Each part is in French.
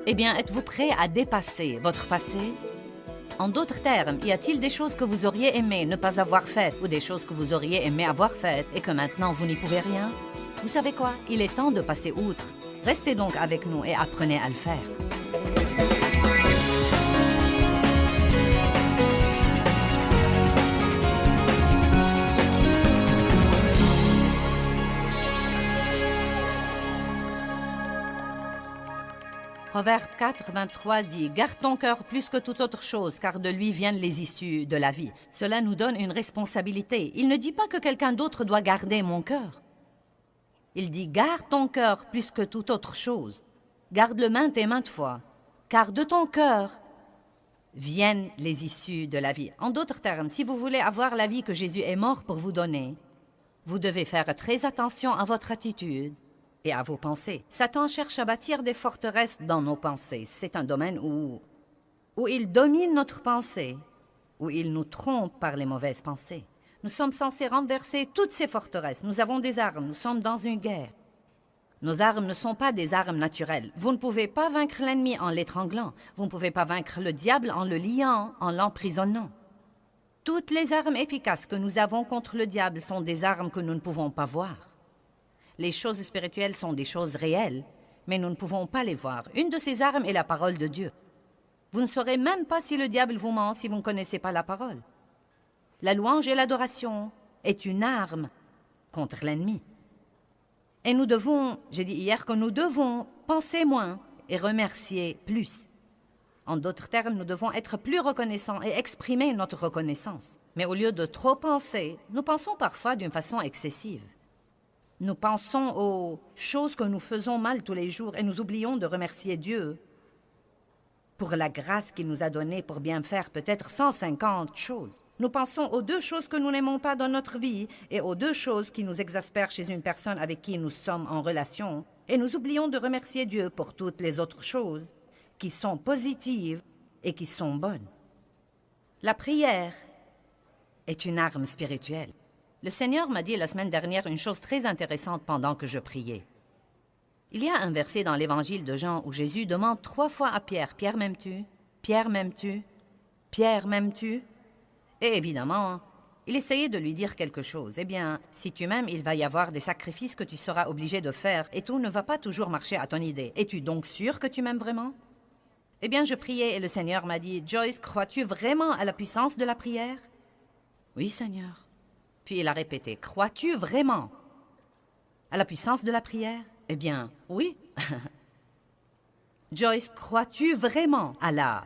Eh bien, êtes-vous prêt à dépasser votre passé? En d'autres termes, y a-t-il des choses que vous auriez aimé ne pas avoir faites ou des choses que vous auriez aimé avoir faites et que maintenant vous n'y pouvez rien? Vous savez quoi? Il est temps de passer outre. Restez donc avec nous et apprenez à le faire. Proverbe 4, 23 dit « Garde ton cœur plus que toute autre chose, car de lui viennent les issues de la vie. » Cela nous donne une responsabilité. Il ne dit pas que quelqu'un d'autre doit garder mon cœur. Il dit « Garde ton cœur plus que toute autre chose. Garde-le maintes et maintes fois, car de ton cœur viennent les issues de la vie. » En d'autres termes, si vous voulez avoir la vie que Jésus est mort pour vous donner, vous devez faire très attention à votre attitude et à vos pensées. Satan cherche à bâtir des forteresses dans nos pensées. C'est un domaine où il domine notre pensée, où il nous trompe par les mauvaises pensées. Nous sommes censés renverser toutes ces forteresses. Nous avons des armes, nous sommes dans une guerre. Nos armes ne sont pas des armes naturelles. Vous ne pouvez pas vaincre l'ennemi en l'étranglant. Vous ne pouvez pas vaincre le diable en le liant, en l'emprisonnant. Toutes les armes efficaces que nous avons contre le diable sont des armes que nous ne pouvons pas voir. Les choses spirituelles sont des choses réelles, mais nous ne pouvons pas les voir. Une de ces armes est la parole de Dieu. Vous ne saurez même pas si le diable vous ment si vous ne connaissez pas la parole. La louange et l'adoration est une arme contre l'ennemi. Et nous devons, j'ai dit hier que nous devons penser moins et remercier plus. En d'autres termes, nous devons être plus reconnaissants et exprimer notre reconnaissance. Mais au lieu de trop penser, nous pensons parfois d'une façon excessive. Nous pensons aux choses que nous faisons mal tous les jours et nous oublions de remercier Dieu pour la grâce qu'il nous a donnée pour bien faire peut-être 150 choses. Nous pensons aux 2 choses que nous n'aimons pas dans notre vie et aux 2 choses qui nous exaspèrent chez une personne avec qui nous sommes en relation et nous oublions de remercier Dieu pour toutes les autres choses qui sont positives et qui sont bonnes. La prière est une arme spirituelle. Le Seigneur m'a dit la semaine dernière une chose très intéressante pendant que je priais. Il y a un verset dans l'Évangile de Jean où Jésus demande 3 fois à Pierre, « Pierre, m'aimes-tu? Pierre, m'aimes-tu? Pierre, m'aimes-tu? » Et évidemment, il essayait de lui dire quelque chose. « Eh bien, si tu m'aimes, il va y avoir des sacrifices que tu seras obligé de faire et tout ne va pas toujours marcher à ton idée. Es-tu donc sûr que tu m'aimes vraiment? » Eh bien, je priais et le Seigneur m'a dit, « Joyce, crois-tu vraiment à la puissance de la prière? » « Oui, Seigneur. » Puis il a répété, « Crois-tu vraiment à la puissance de la prière? » Eh bien, oui. « Joyce, crois-tu vraiment à la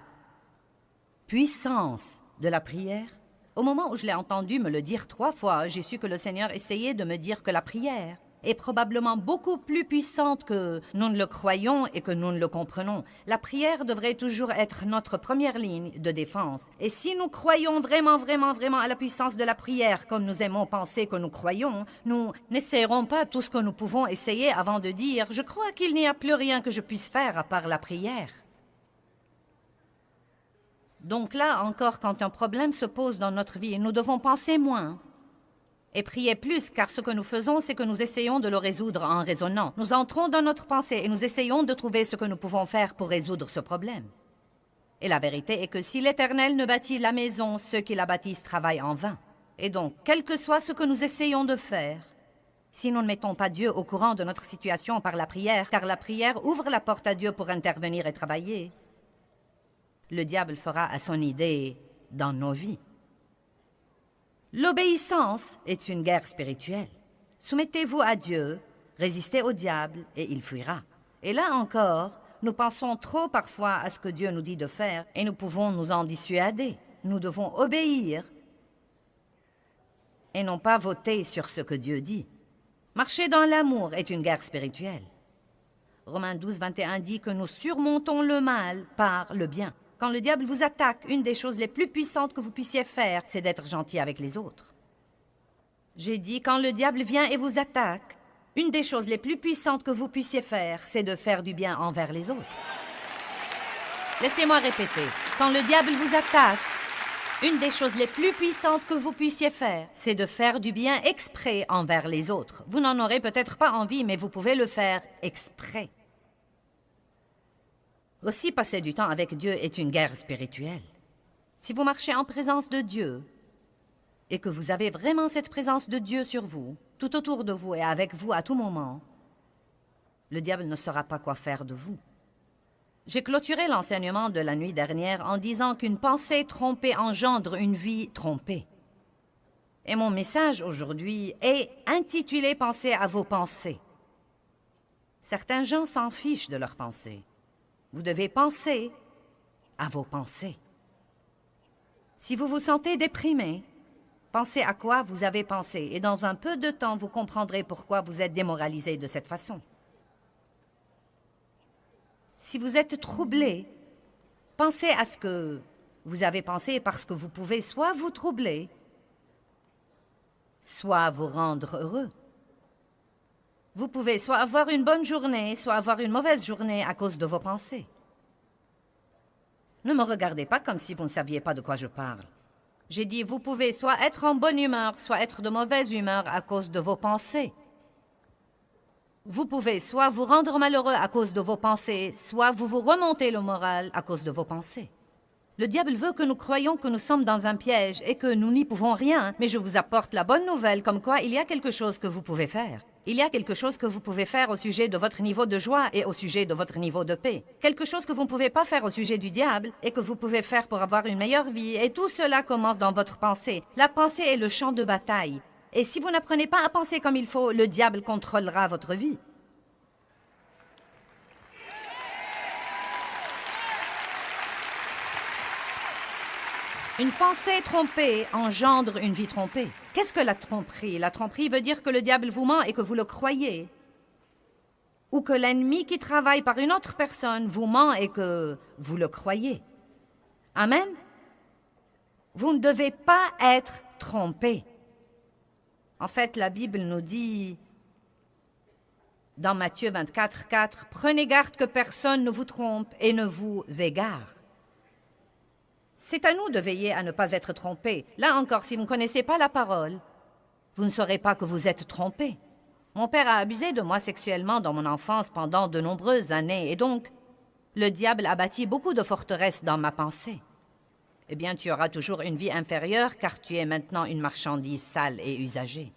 puissance de la prière? » Au moment où je l'ai entendu me le dire 3 fois, j'ai su que le Seigneur essayait de me dire que la prière est probablement beaucoup plus puissante que nous ne le croyons et que nous ne le comprenons. La prière devrait toujours être notre première ligne de défense. Et si nous croyons vraiment à la puissance de la prière, comme nous aimons penser que nous croyons, nous n'essayerons pas tout ce que nous pouvons essayer avant de dire « Je crois qu'il n'y a plus rien que je puisse faire à part la prière. » Donc là, encore, quand un problème se pose dans notre vie, nous devons penser moins et prier plus, car ce que nous faisons, c'est que nous essayons de le résoudre en raisonnant. Nous entrons dans notre pensée et nous essayons de trouver ce que nous pouvons faire pour résoudre ce problème. Et la vérité est que si l'Éternel ne bâtit la maison, ceux qui la bâtissent travaillent en vain. Et donc, quel que soit ce que nous essayons de faire, si nous ne mettons pas Dieu au courant de notre situation par la prière, car la prière ouvre la porte à Dieu pour intervenir et travailler, le diable fera à son idée dans nos vies. L'obéissance est une guerre spirituelle. Soumettez-vous à Dieu, résistez au diable et il fuira. Et là encore, nous pensons trop parfois à ce que Dieu nous dit de faire et nous pouvons nous en dissuader. Nous devons obéir et non pas voter sur ce que Dieu dit. Marcher dans l'amour est une guerre spirituelle. Romains 12, 21 dit que nous surmontons le mal par le bien. Quand le diable vous attaque, une des choses les plus puissantes que vous puissiez faire, c'est d'être gentil avec les autres. J'ai dit, quand le diable vient et vous attaque, une des choses les plus puissantes que vous puissiez faire, c'est de faire du bien envers les autres. Laissez-moi répéter. Quand le diable vous attaque, une des choses les plus puissantes que vous puissiez faire, c'est de faire du bien exprès envers les autres. Vous n'en aurez peut-être pas envie, mais vous pouvez le faire exprès. Aussi, passer du temps avec Dieu est une guerre spirituelle. Si vous marchez en présence de Dieu et que vous avez vraiment cette présence de Dieu sur vous, tout autour de vous et avec vous à tout moment, le diable ne saura pas quoi faire de vous. J'ai clôturé l'enseignement de la nuit dernière en disant qu'une pensée trompée engendre une vie trompée. Et mon message aujourd'hui est intitulé « Pensez à vos pensées ». Certains gens s'en fichent de leurs pensées. Vous devez penser à vos pensées. Si vous vous sentez déprimé, pensez à quoi vous avez pensé et dans un peu de temps, vous comprendrez pourquoi vous êtes démoralisé de cette façon. Si vous êtes troublé, pensez à ce que vous avez pensé parce que vous pouvez soit vous troubler, soit vous rendre heureux. Vous pouvez soit avoir une bonne journée, soit avoir une mauvaise journée à cause de vos pensées. Ne me regardez pas comme si vous ne saviez pas de quoi je parle. J'ai dit, vous pouvez soit être en bonne humeur, soit être de mauvaise humeur à cause de vos pensées. Vous pouvez soit vous rendre malheureux à cause de vos pensées, soit vous remontez le moral à cause de vos pensées. Le diable veut que nous croyions que nous sommes dans un piège et que nous n'y pouvons rien, mais je vous apporte la bonne nouvelle comme quoi il y a quelque chose que vous pouvez faire. Il y a quelque chose que vous pouvez faire au sujet de votre niveau de joie et au sujet de votre niveau de paix. Quelque chose que vous ne pouvez pas faire au sujet du diable et que vous pouvez faire pour avoir une meilleure vie. Et tout cela commence dans votre pensée. La pensée est le champ de bataille. Et si vous n'apprenez pas à penser comme il faut, le diable contrôlera votre vie. Une pensée trompée engendre une vie trompée. Qu'est-ce que la tromperie? La tromperie veut dire que le diable vous ment et que vous le croyez. Ou que l'ennemi qui travaille par une autre personne vous ment et que vous le croyez. Amen? Vous ne devez pas être trompé. En fait, la Bible nous dit, dans Matthieu 24, 4, « Prenez garde que personne ne vous trompe et ne vous égare. » C'est à nous de veiller à ne pas être trompés. Là encore, si vous ne connaissez pas la parole, vous ne saurez pas que vous êtes trompés. Mon père a abusé de moi sexuellement dans mon enfance pendant de nombreuses années, et donc, le diable a bâti beaucoup de forteresses dans ma pensée. Eh bien, tu auras toujours une vie inférieure, car tu es maintenant une marchandise sale et usagée.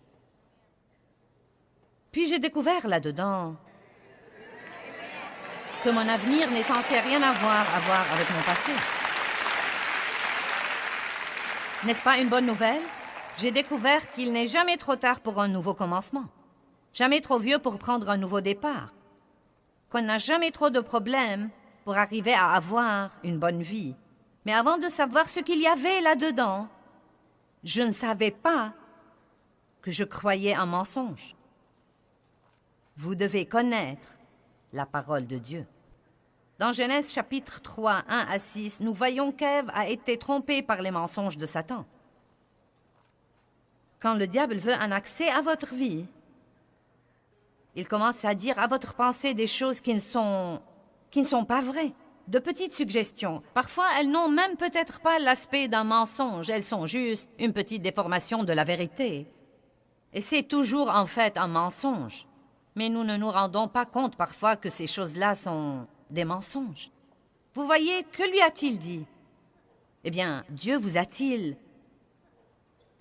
Puis j'ai découvert là-dedans que mon avenir n'est censé rien avoir avec mon passé. N'est-ce pas une bonne nouvelle? J'ai découvert qu'il n'est jamais trop tard pour un nouveau commencement. Jamais trop vieux pour prendre un nouveau départ. Qu'on n'a jamais trop de problèmes pour arriver à avoir une bonne vie. Mais avant de savoir ce qu'il y avait là-dedans, je ne savais pas que je croyais un mensonge. Vous devez connaître la parole de Dieu. Dans Genèse chapitre 3, 1 à 6, nous voyons qu'Ève a été trompée par les mensonges de Satan. Quand le diable veut un accès à votre vie, il commence à dire à votre pensée des choses qui ne sont pas vraies. De petites suggestions. Parfois, elles n'ont même peut-être pas l'aspect d'un mensonge, elles sont juste une petite déformation de la vérité. Et c'est toujours en fait un mensonge. Mais nous ne nous rendons pas compte parfois que ces choses-là sont des mensonges. Vous voyez, que lui a-t-il dit? Eh bien, Dieu vous a-t-il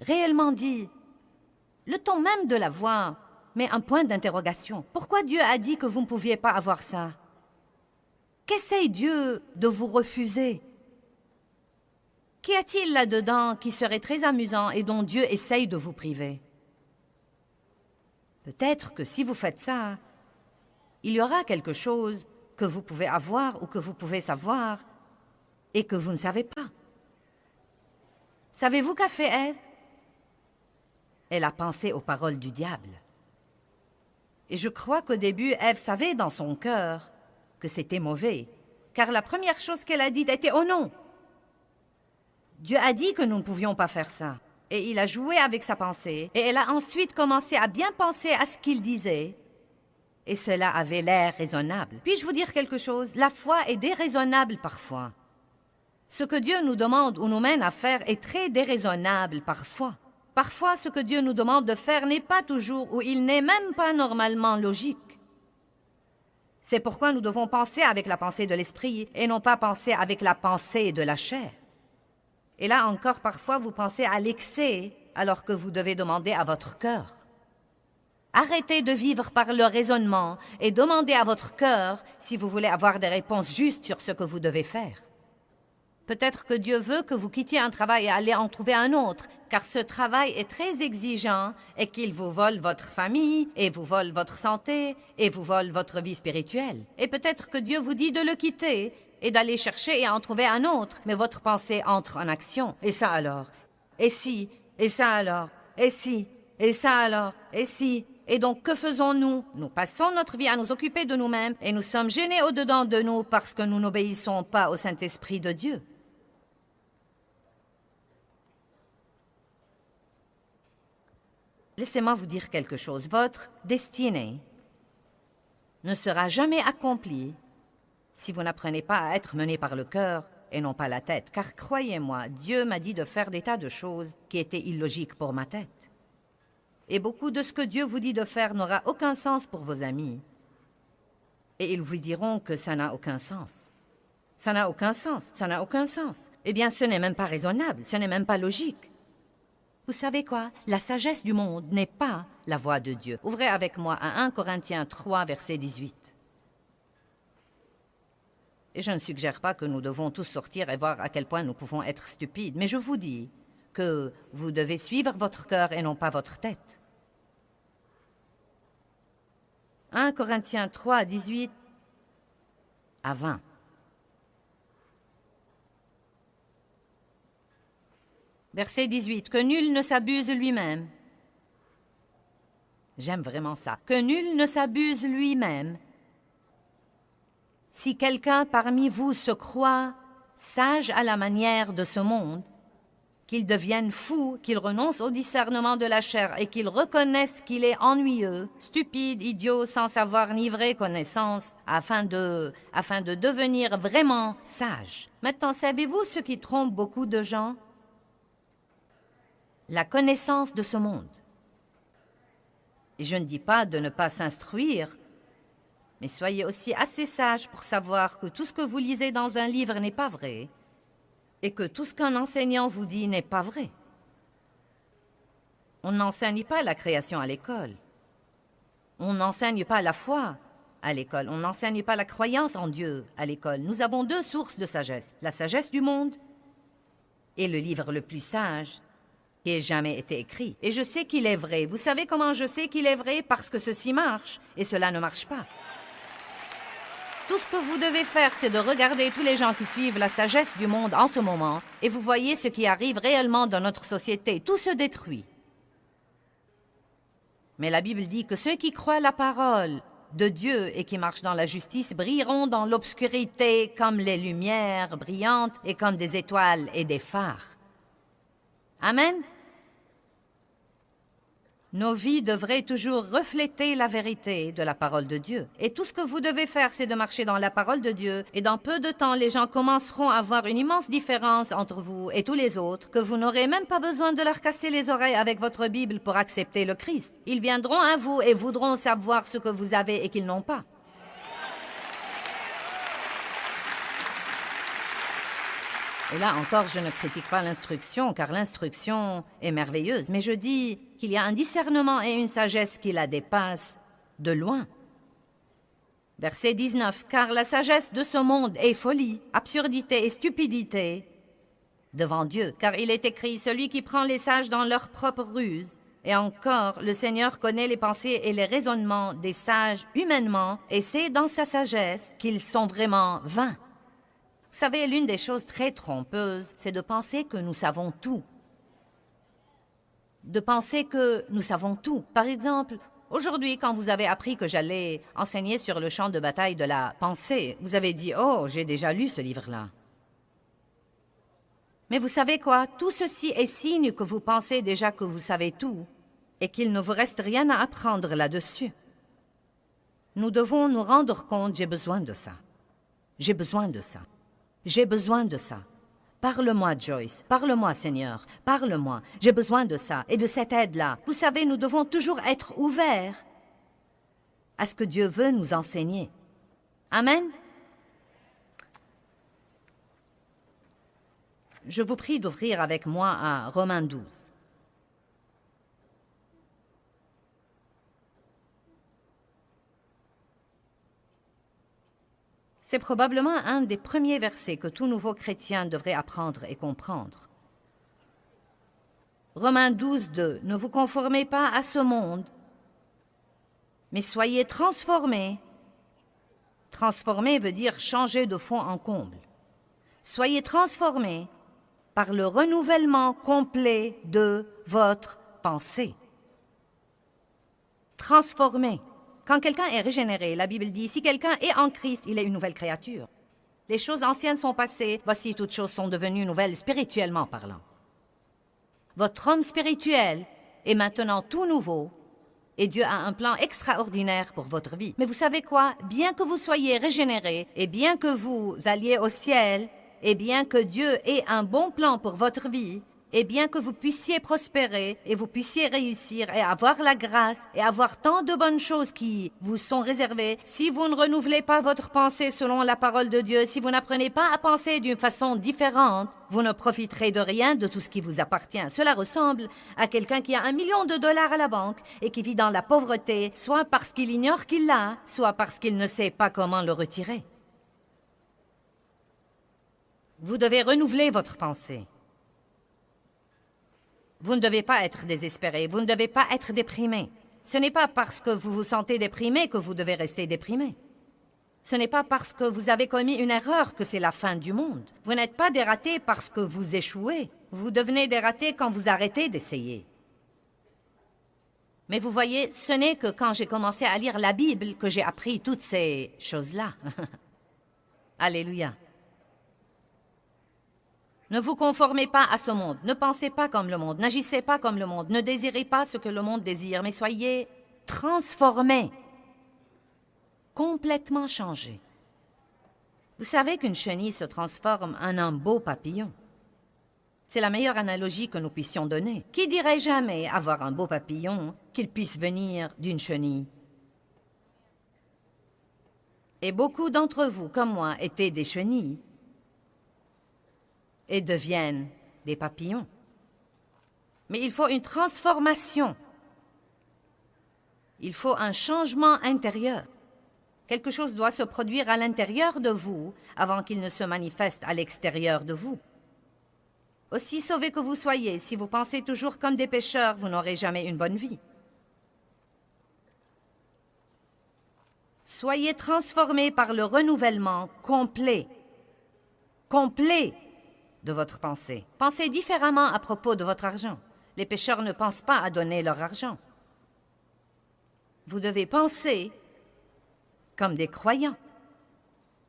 réellement dit? Le ton même de la voix met un point d'interrogation. Pourquoi Dieu a dit que vous ne pouviez pas avoir ça? Qu'essaye Dieu de vous refuser? Qu'y a-t-il là-dedans qui serait très amusant et dont Dieu essaye de vous priver? Peut-être que si vous faites ça, il y aura quelque chose que vous pouvez avoir ou que vous pouvez savoir et que vous ne savez pas. Savez-vous qu'a fait Ève? Elle a pensé aux paroles du diable. Et je crois qu'au début, Ève savait dans son cœur que c'était mauvais, car la première chose qu'elle a dite était « Oh non !» Dieu a dit que nous ne pouvions pas faire ça. Et il a joué avec sa pensée. Et elle a ensuite commencé à bien penser à ce qu'il disait. Et cela avait l'air raisonnable. Puis-je vous dire quelque chose? La foi est déraisonnable parfois. Ce que Dieu nous demande ou nous mène à faire est très déraisonnable parfois. Parfois, ce que Dieu nous demande de faire n'est pas toujours ou il n'est même pas normalement logique. C'est pourquoi nous devons penser avec la pensée de l'esprit et non pas penser avec la pensée de la chair. Et là encore, parfois, vous pensez à l'excès alors que vous devez demander à votre cœur. Arrêtez de vivre par le raisonnement et demandez à votre cœur si vous voulez avoir des réponses justes sur ce que vous devez faire. Peut-être que Dieu veut que vous quittiez un travail et allez en trouver un autre, car ce travail est très exigeant et qu'il vous vole votre famille, et vous vole votre santé, et vous vole votre vie spirituelle. Et peut-être que Dieu vous dit de le quitter et d'aller chercher et en trouver un autre, mais votre pensée entre en action. Et ça alors? Et si? Et ça alors? Et si? Et ça alors? Et si? Et donc, que faisons-nous? Nous passons notre vie à nous occuper de nous-mêmes et nous sommes gênés au-dedans de nous parce que nous n'obéissons pas au Saint-Esprit de Dieu. Laissez-moi vous dire quelque chose. Votre destinée ne sera jamais accomplie si vous n'apprenez pas à être mené par le cœur et non pas la tête. Car croyez-moi, Dieu m'a dit de faire des tas de choses qui étaient illogiques pour ma tête. Et beaucoup de ce que Dieu vous dit de faire n'aura aucun sens pour vos amis. Et ils vous diront que ça n'a aucun sens. Ça n'a aucun sens, ça n'a aucun sens. Eh bien, ce n'est même pas raisonnable, ce n'est même pas logique. Vous savez quoi? La sagesse du monde n'est pas la voix de Dieu. Ouvrez avec moi à 1 Corinthiens 3, verset 18. Et je ne suggère pas que nous devons tous sortir et voir à quel point nous pouvons être stupides, mais je vous dis que vous devez suivre votre cœur et non pas votre tête. 1 Corinthiens 3, 18 à 20. Verset 18. Que nul ne s'abuse lui-même. J'aime vraiment ça. Que nul ne s'abuse lui-même. Si quelqu'un parmi vous se croit sage à la manière de ce monde, qu'il devienne fou, qu'il renonce au discernement de la chair et qu'il reconnaisse qu'il est ennuyeux, stupide, idiot, sans savoir ni vraie connaissance, afin de devenir vraiment sage. Maintenant, savez-vous ce qui trompe beaucoup de gens? La connaissance de ce monde. Et je ne dis pas de ne pas s'instruire, mais soyez aussi assez sage pour savoir que tout ce que vous lisez dans un livre n'est pas vrai et que tout ce qu'un enseignant vous dit n'est pas vrai. On n'enseigne pas la création à l'école. On n'enseigne pas la foi à l'école. On n'enseigne pas la croyance en Dieu à l'école. Nous avons deux sources de sagesse. La sagesse du monde et le livre le plus sage qui ait jamais été écrit. Et je sais qu'il est vrai. Vous savez comment je sais qu'il est vrai? Parce que ceci marche et cela ne marche pas. Tout ce que vous devez faire, c'est de regarder tous les gens qui suivent la sagesse du monde en ce moment et vous voyez ce qui arrive réellement dans notre société. Tout se détruit. Mais la Bible dit que ceux qui croient la parole de Dieu et qui marchent dans la justice brilleront dans l'obscurité comme les lumières brillantes et comme des étoiles et des phares. Amen. Nos vies devraient toujours refléter la vérité de la parole de Dieu. Et tout ce que vous devez faire, c'est de marcher dans la parole de Dieu. Et dans peu de temps, les gens commenceront à voir une immense différence entre vous et tous les autres, que vous n'aurez même pas besoin de leur casser les oreilles avec votre Bible pour accepter le Christ. Ils viendront à vous et voudront savoir ce que vous avez et qu'ils n'ont pas. Et là encore, je ne critique pas l'instruction, car l'instruction est merveilleuse, mais je dis qu'il y a un discernement et une sagesse qui la dépassent de loin. Verset 19. Car la sagesse de ce monde est folie, absurdité et stupidité devant Dieu. Car il est écrit, celui qui prend les sages dans leur propre ruse. Et encore, le Seigneur connaît les pensées et les raisonnements des sages humainement, et c'est dans sa sagesse qu'ils sont vraiment vains. Vous savez, l'une des choses très trompeuses, c'est de penser que nous savons tout. De penser que nous savons tout. Par exemple, aujourd'hui, quand vous avez appris que j'allais enseigner sur le champ de bataille de la pensée, vous avez dit « Oh, j'ai déjà lu ce livre-là ». Mais vous savez quoi? Tout ceci est signe que vous pensez déjà que vous savez tout et qu'il ne vous reste rien à apprendre là-dessus. Nous devons nous rendre compte, j'ai besoin de ça. J'ai besoin de ça. J'ai besoin de ça. Parle-moi, Joyce. Parle-moi, Seigneur. Parle-moi. J'ai besoin de ça et de cette aide-là. Vous savez, nous devons toujours être ouverts à ce que Dieu veut nous enseigner. Amen. Je vous prie d'ouvrir avec moi à Romains 12. C'est probablement un des premiers versets que tout nouveau chrétien devrait apprendre et comprendre. Romains 12, 2. Ne vous conformez pas à ce monde, mais soyez transformés. Transformer veut dire changer de fond en comble. Soyez transformés par le renouvellement complet de votre pensée. Transformé. Quand quelqu'un est régénéré, la Bible dit, si quelqu'un est en Christ, il est une nouvelle créature. Les choses anciennes sont passées, voici toutes choses sont devenues nouvelles spirituellement parlant. Votre homme spirituel est maintenant tout nouveau et Dieu a un plan extraordinaire pour votre vie. Mais vous savez quoi? Bien que vous soyez régénéré et bien que vous alliez au ciel et bien que Dieu ait un bon plan pour votre vie, et bien que vous puissiez prospérer et vous puissiez réussir et avoir la grâce et avoir tant de bonnes choses qui vous sont réservées, si vous ne renouvelez pas votre pensée selon la parole de Dieu, si vous n'apprenez pas à penser d'une façon différente, vous ne profiterez de rien de tout ce qui vous appartient. Cela ressemble à quelqu'un qui a $1 million à la banque et qui vit dans la pauvreté, soit parce qu'il ignore qu'il l'a, soit parce qu'il ne sait pas comment le retirer. Vous devez renouveler votre pensée. Vous ne devez pas être désespéré, vous ne devez pas être déprimé. Ce n'est pas parce que vous vous sentez déprimé que vous devez rester déprimé. Ce n'est pas parce que vous avez commis une erreur que c'est la fin du monde. Vous n'êtes pas dératé parce que vous échouez. Vous devenez dératé quand vous arrêtez d'essayer. Mais vous voyez, ce n'est que quand j'ai commencé à lire la Bible que j'ai appris toutes ces choses-là. Alléluia. Ne vous conformez pas à ce monde, ne pensez pas comme le monde, n'agissez pas comme le monde, ne désirez pas ce que le monde désire, mais soyez transformés, complètement changés. Vous savez qu'une chenille se transforme en un beau papillon. C'est la meilleure analogie que nous puissions donner. Qui dirait jamais avoir un beau papillon qu'il puisse venir d'une chenille? Et beaucoup d'entre vous, comme moi, étaient des chenilles et deviennent des papillons. Mais il faut une transformation. Il faut un changement intérieur. Quelque chose doit se produire à l'intérieur de vous avant qu'il ne se manifeste à l'extérieur de vous. Aussi sauvés que vous soyez, si vous pensez toujours comme des pécheurs, vous n'aurez jamais une bonne vie. Soyez transformés par le renouvellement complet de votre pensée. Pensez différemment à propos de votre argent. Les pécheurs ne pensent pas à donner leur argent. Vous devez penser comme des croyants.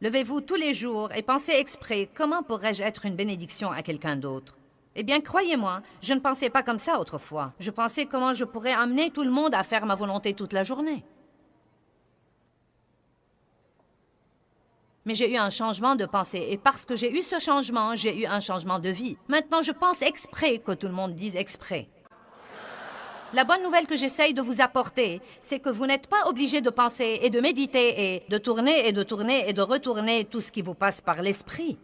Levez-vous tous les jours et pensez exprès, comment pourrais-je être une bénédiction à quelqu'un d'autre? Eh bien, croyez-moi, je ne pensais pas comme ça autrefois. Je pensais comment je pourrais amener tout le monde à faire ma volonté toute la journée. Mais j'ai eu un changement de pensée, et parce que j'ai eu ce changement, j'ai eu un changement de vie. Maintenant, je pense exprès que tout le monde dise exprès. La bonne nouvelle que j'essaye de vous apporter, c'est que vous n'êtes pas obligé de penser et de méditer et de tourner et de tourner et de retourner tout ce qui vous passe par l'esprit.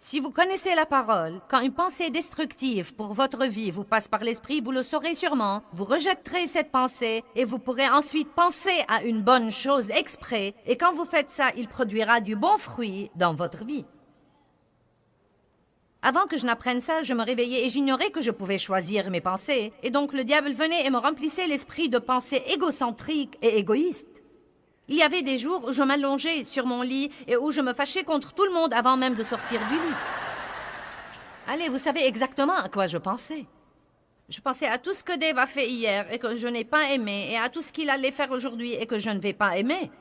Si vous connaissez la parole, quand une pensée destructive pour votre vie vous passe par l'esprit, vous le saurez sûrement, vous rejetterez cette pensée et vous pourrez ensuite penser à une bonne chose exprès, et quand vous faites ça, il produira du bon fruit dans votre vie. Avant que je n'apprenne ça, je me réveillais et j'ignorais que je pouvais choisir mes pensées, et donc le diable venait et me remplissait l'esprit de pensées égocentriques et égoïstes. Il y avait des jours où je m'allongeais sur mon lit et où je me fâchais contre tout le monde avant même de sortir du lit. Allez, vous savez exactement à quoi je pensais. Je pensais à tout ce que Dave a fait hier et que je n'ai pas aimé, et à tout ce qu'il allait faire aujourd'hui et que je ne vais pas aimer.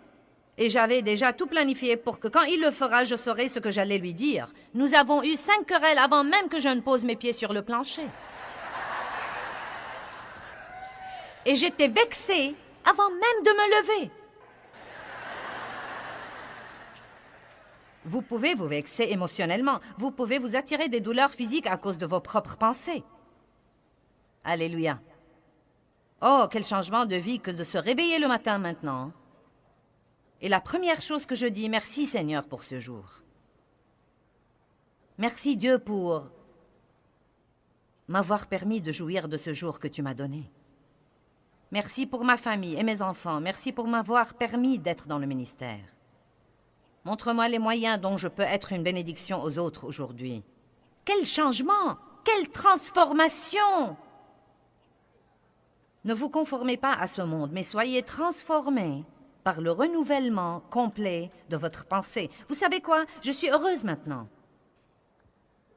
Et j'avais déjà tout planifié pour que quand il le fera, je saurais ce que j'allais lui dire. Nous avons eu 5 querelles avant même que je ne pose mes pieds sur le plancher. Et j'étais vexée avant même de me lever. Vous pouvez vous vexer émotionnellement. Vous pouvez vous attirer des douleurs physiques à cause de vos propres pensées. Alléluia. Oh, quel changement de vie que de se réveiller le matin maintenant. Et la première chose que je dis, merci Seigneur pour ce jour. Merci Dieu pour m'avoir permis de jouir de ce jour que tu m'as donné. Merci pour ma famille et mes enfants. Merci pour m'avoir permis d'être dans le ministère. Montre-moi les moyens dont je peux être une bénédiction aux autres aujourd'hui. Quel changement! Quelle transformation! Ne vous conformez pas à ce monde, mais soyez transformés par le renouvellement complet de votre pensée. Vous savez quoi? Je suis heureuse maintenant.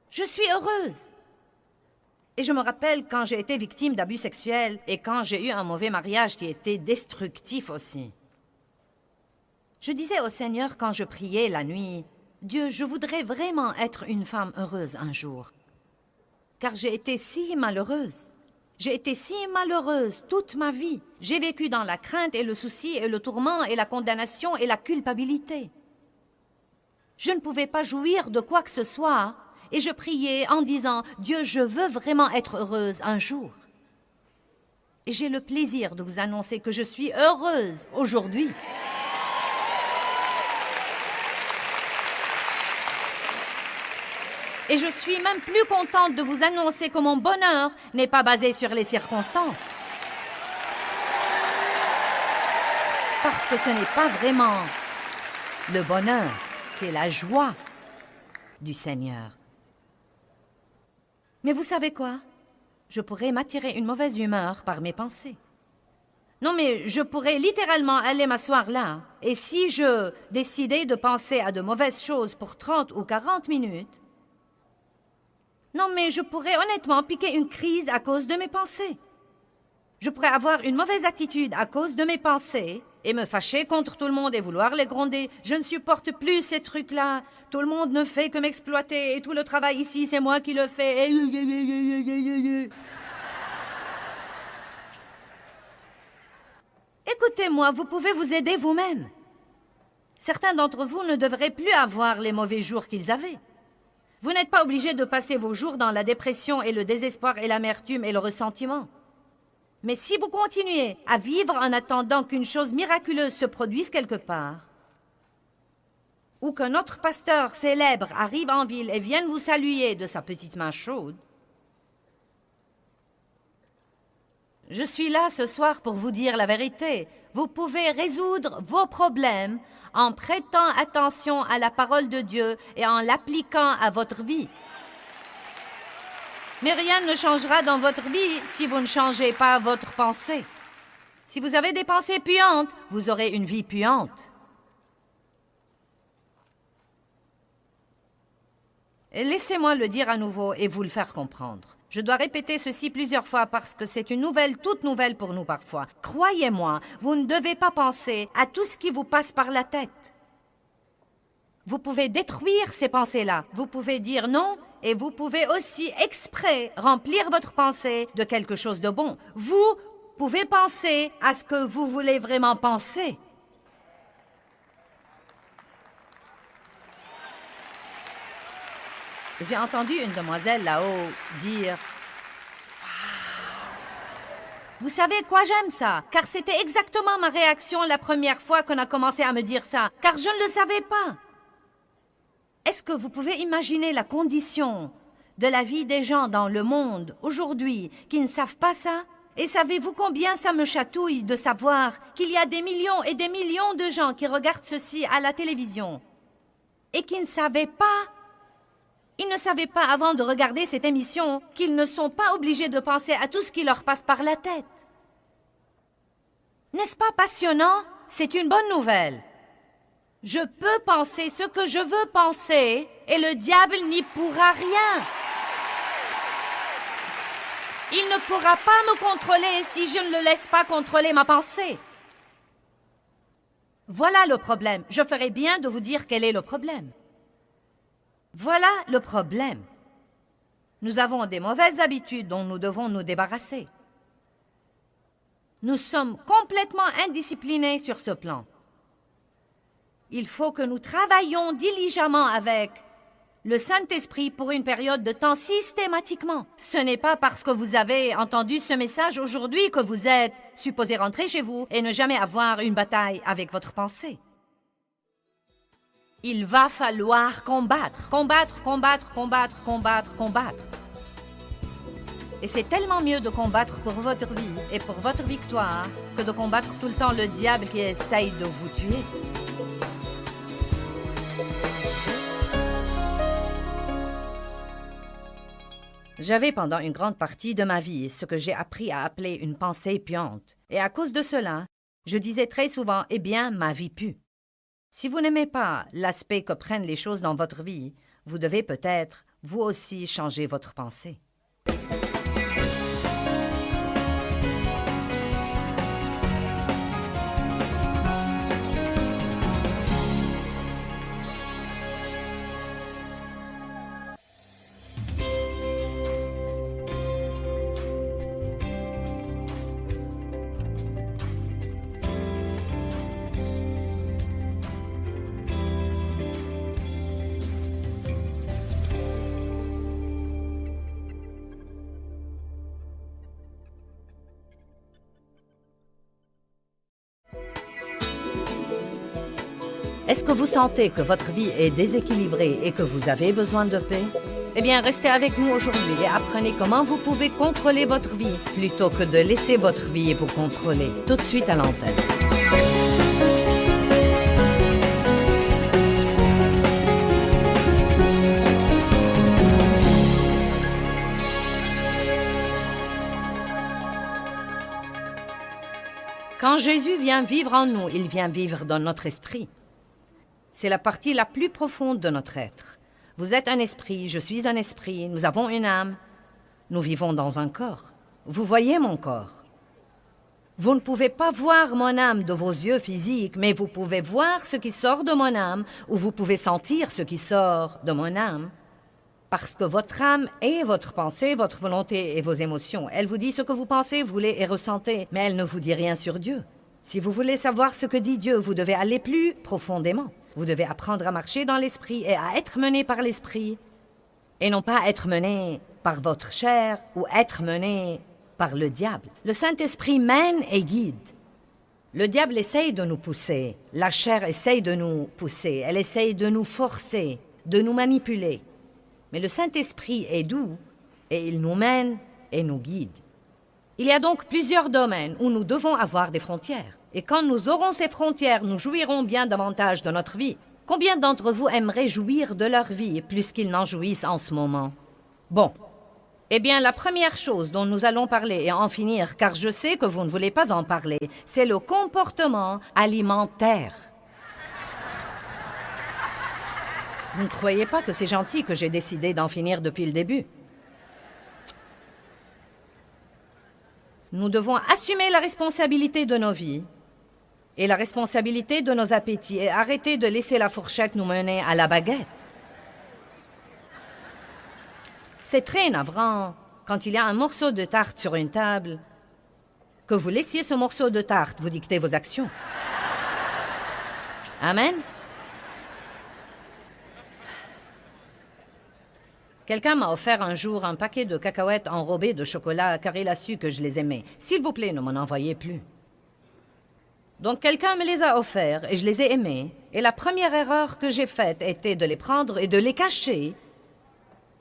Je suis heureuse. Et je me rappelle quand j'ai été victime d'abus sexuels et quand j'ai eu un mauvais mariage qui était destructif aussi. Je disais au Seigneur quand je priais la nuit, « Dieu, je voudrais vraiment être une femme heureuse un jour. » Car j'ai été si malheureuse. J'ai été si malheureuse toute ma vie. J'ai vécu dans la crainte et le souci et le tourment et la condamnation et la culpabilité. Je ne pouvais pas jouir de quoi que ce soit et je priais en disant « Dieu, je veux vraiment être heureuse un jour. » Et j'ai le plaisir de vous annoncer que je suis heureuse aujourd'hui. Et je suis même plus contente de vous annoncer que mon bonheur n'est pas basé sur les circonstances. Parce que ce n'est pas vraiment le bonheur, c'est la joie du Seigneur. Mais vous savez quoi? Je pourrais m'attirer une mauvaise humeur par mes pensées. Non, mais je pourrais littéralement aller m'asseoir là, et si je décidais de penser à de mauvaises choses pour 30 ou 40 minutes, non, mais je pourrais honnêtement piquer une crise à cause de mes pensées. Je pourrais avoir une mauvaise attitude à cause de mes pensées et me fâcher contre tout le monde et vouloir les gronder. Je ne supporte plus ces trucs-là. Tout le monde ne fait que m'exploiter et tout le travail ici, c'est moi qui le fais. Écoutez-moi, vous pouvez vous aider vous-même. Certains d'entre vous ne devraient plus avoir les mauvais jours qu'ils avaient. Vous n'êtes pas obligé de passer vos jours dans la dépression et le désespoir et l'amertume et le ressentiment. Mais si vous continuez à vivre en attendant qu'une chose miraculeuse se produise quelque part, ou qu'un autre pasteur célèbre arrive en ville et vienne vous saluer de sa petite main chaude, je suis là ce soir pour vous dire la vérité. Vous pouvez résoudre vos problèmes en prêtant attention à la parole de Dieu et en l'appliquant à votre vie. Mais rien ne changera dans votre vie si vous ne changez pas votre pensée. Si vous avez des pensées puantes, vous aurez une vie puante. Laissez-moi le dire à nouveau et vous le faire comprendre. Je dois répéter ceci plusieurs fois parce que c'est une nouvelle, toute nouvelle pour nous parfois. Croyez-moi, vous ne devez pas penser à tout ce qui vous passe par la tête. Vous pouvez détruire ces pensées-là. Vous pouvez dire non et vous pouvez aussi exprès remplir votre pensée de quelque chose de bon. Vous pouvez penser à ce que vous voulez vraiment penser. J'ai entendu une demoiselle là-haut dire « Vous savez quoi, j'aime ça, car c'était exactement ma réaction la première fois qu'on a commencé à me dire ça, car je ne le savais pas. » Est-ce que vous pouvez imaginer la condition de la vie des gens dans le monde aujourd'hui qui ne savent pas ça? Et savez-vous combien ça me chatouille de savoir qu'il y a des millions et des millions de gens qui regardent ceci à la télévision et qui ne savaient pas. Ils ne savaient pas avant de regarder cette émission qu'ils ne sont pas obligés de penser à tout ce qui leur passe par la tête. N'est-ce pas passionnant? C'est une bonne nouvelle. Je peux penser ce que je veux penser et le diable n'y pourra rien. Il ne pourra pas me contrôler si je ne le laisse pas contrôler ma pensée. Voilà le problème. Je ferais bien de vous dire quel est le problème. Voilà le problème. Nous avons des mauvaises habitudes dont nous devons nous débarrasser. Nous sommes complètement indisciplinés sur ce plan. Il faut que nous travaillions diligemment avec le Saint-Esprit pour une période de temps systématiquement. Ce n'est pas parce que vous avez entendu ce message aujourd'hui que vous êtes supposé rentrer chez vous et ne jamais avoir une bataille avec votre pensée. Il va falloir combattre, combattre, combattre, combattre, combattre, combattre. Et c'est tellement mieux de combattre pour votre vie et pour votre victoire que de combattre tout le temps le diable qui essaye de vous tuer. J'avais pendant une grande partie de ma vie ce que j'ai appris à appeler une pensée puante. Et à cause de cela, je disais très souvent « Eh bien, ma vie pue ». Si vous n'aimez pas l'aspect que prennent les choses dans votre vie, vous devez peut-être, vous aussi, changer votre pensée. Est-ce que vous sentez que votre vie est déséquilibrée et que vous avez besoin de paix? Eh bien, restez avec nous aujourd'hui et apprenez comment vous pouvez contrôler votre vie plutôt que de laisser votre vie vous contrôler. Tout de suite à l'antenne. Quand Jésus vient vivre en nous, il vient vivre dans notre esprit. C'est la partie la plus profonde de notre être. Vous êtes un esprit, je suis un esprit, nous avons une âme. Nous vivons dans un corps. Vous voyez mon corps. Vous ne pouvez pas voir mon âme de vos yeux physiques, mais vous pouvez voir ce qui sort de mon âme, ou vous pouvez sentir ce qui sort de mon âme. Parce que votre âme est votre pensée, votre volonté et vos émotions. Elle vous dit ce que vous pensez, voulez et ressentez, mais elle ne vous dit rien sur Dieu. Si vous voulez savoir ce que dit Dieu, vous devez aller plus profondément. Vous devez apprendre à marcher dans l'esprit et à être mené par l'esprit, et non pas être mené par votre chair ou être mené par le diable. Le Saint-Esprit mène et guide. Le diable essaye de nous pousser, la chair essaye de nous pousser, elle essaye de nous forcer, de nous manipuler. Mais le Saint-Esprit est doux et il nous mène et nous guide. Il y a donc plusieurs domaines où nous devons avoir des frontières. Et quand nous aurons ces frontières, nous jouirons bien davantage de notre vie. Combien d'entre vous aimeraient jouir de leur vie plus qu'ils n'en jouissent en ce moment? Bon. Eh bien, la première chose dont nous allons parler et en finir, car je sais que vous ne voulez pas en parler, c'est le comportement alimentaire. Vous ne croyez pas que c'est gentil que j'ai décidé d'en finir depuis le début? Nous devons assumer la responsabilité de nos vies et la responsabilité de nos appétits et arrêter de laisser la fourchette nous mener à la baguette. C'est très navrant, quand il y a un morceau de tarte sur une table, que vous laissiez ce morceau de tarte vous dicter vos actions. Amen? Quelqu'un m'a offert un jour un paquet de cacahuètes enrobées de chocolat car il a su que je les aimais. S'il vous plaît, ne m'en envoyez plus. Donc quelqu'un me les a offerts et je les ai aimés. Et la première erreur que j'ai faite était de les prendre et de les cacher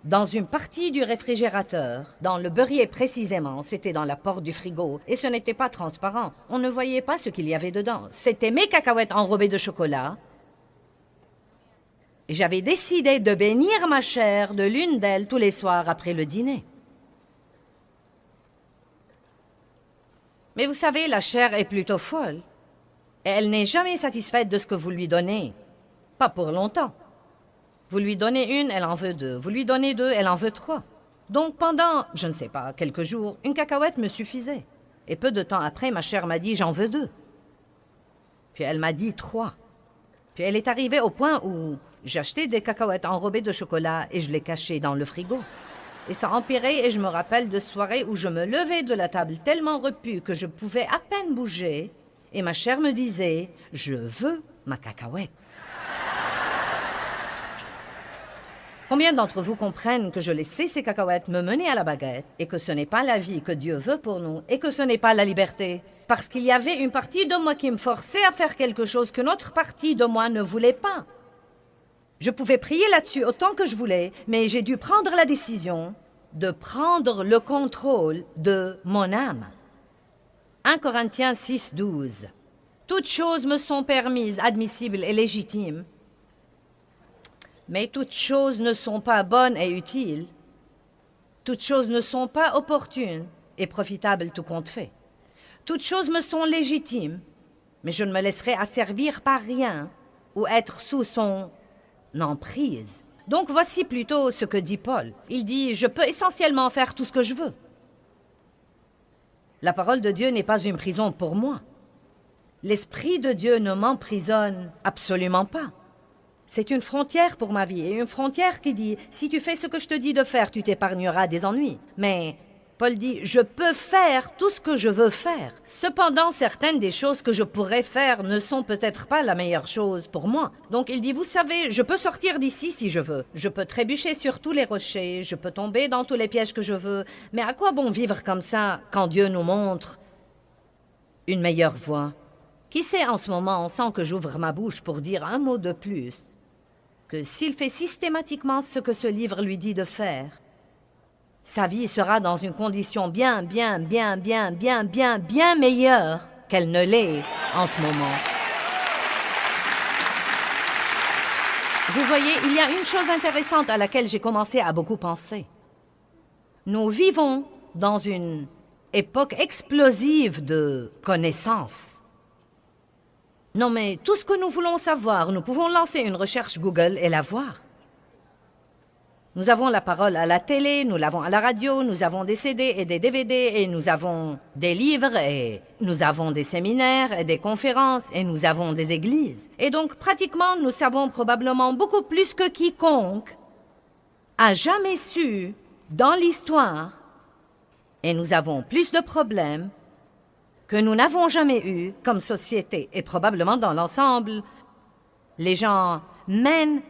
dans une partie du réfrigérateur, dans le beurrier précisément. C'était dans la porte du frigo et ce n'était pas transparent. On ne voyait pas ce qu'il y avait dedans. C'était mes cacahuètes enrobées de chocolat. J'avais décidé de bénir ma chair de l'une d'elles tous les soirs après le dîner. Mais vous savez, la chair est plutôt folle. Et elle n'est jamais satisfaite de ce que vous lui donnez. Pas pour longtemps. Vous lui donnez une, elle en veut deux. Vous lui donnez deux, elle en veut trois. Donc pendant, je ne sais pas, quelques jours, une cacahuète me suffisait. Et peu de temps après, ma chair m'a dit « j'en veux deux ». Puis elle m'a dit « trois ». Puis elle est arrivée au point où j'achetais des cacahuètes enrobées de chocolat et je les cachais dans le frigo. Et ça empirait et je me rappelle de soirées où je me levais de la table tellement repue que je pouvais à peine bouger et ma chair me disait « je veux ma cacahuète ». Combien d'entre vous comprennent que je laissais ces cacahuètes me mener à la baguette et que ce n'est pas la vie que Dieu veut pour nous et que ce n'est pas la liberté? Parce qu'il y avait une partie de moi qui me forçait à faire quelque chose que notre partie de moi ne voulait pas. Je pouvais prier là-dessus autant que je voulais, mais j'ai dû prendre la décision de prendre le contrôle de mon âme. 1 Corinthiens 6, 12. Toutes choses me sont permises, admissibles et légitimes, mais toutes choses ne sont pas bonnes et utiles. Toutes choses ne sont pas opportunes et profitables tout compte fait. Toutes choses me sont légitimes, mais je ne me laisserai asservir par rien ou être sous son emprise. Donc voici plutôt ce que dit Paul. Il dit « Je peux essentiellement faire tout ce que je veux. » La parole de Dieu n'est pas une prison pour moi. L'Esprit de Dieu ne m'emprisonne absolument pas. C'est une frontière pour ma vie, et une frontière qui dit « Si tu fais ce que je te dis de faire, tu t'épargneras des ennuis. » Mais Paul dit « Je peux faire tout ce que je veux faire. » Cependant, certaines des choses que je pourrais faire ne sont peut-être pas la meilleure chose pour moi. Donc il dit « Vous savez, je peux sortir d'ici si je veux. Je peux trébucher sur tous les rochers, je peux tomber dans tous les pièges que je veux. Mais à quoi bon vivre comme ça quand Dieu nous montre une meilleure voie? Qui sait en ce moment, sans que j'ouvre ma bouche pour dire un mot de plus, que s'il fait systématiquement ce que ce livre lui dit de faire, sa vie sera dans une condition bien meilleure qu'elle ne l'est en ce moment. Vous voyez, il y a une chose intéressante à laquelle j'ai commencé à beaucoup penser. Nous vivons dans une époque explosive de connaissances. Non, mais tout ce que nous voulons savoir, nous pouvons lancer une recherche Google et la voir. Nous avons la parole à la télé, nous l'avons à la radio, nous avons des CD et des DVD, et nous avons des livres, et nous avons des séminaires et des conférences, et nous avons des églises. Et donc, pratiquement, nous savons probablement beaucoup plus que quiconque a jamais su dans l'histoire, et nous avons plus de problèmes que nous n'avons jamais eu comme société, et probablement dans l'ensemble, les gens mènent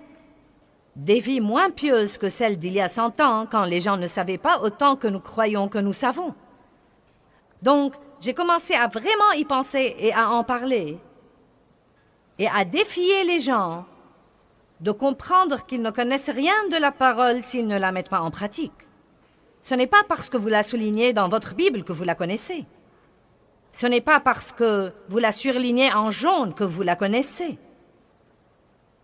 des vies moins pieuses que celles d'il y a 100 ans, quand les gens ne savaient pas autant que nous croyons que nous savons. Donc, j'ai commencé à vraiment y penser et à en parler, et à défier les gens de comprendre qu'ils ne connaissent rien de la parole s'ils ne la mettent pas en pratique. Ce n'est pas parce que vous la soulignez dans votre Bible que vous la connaissez. Ce n'est pas parce que vous la surlignez en jaune que vous la connaissez.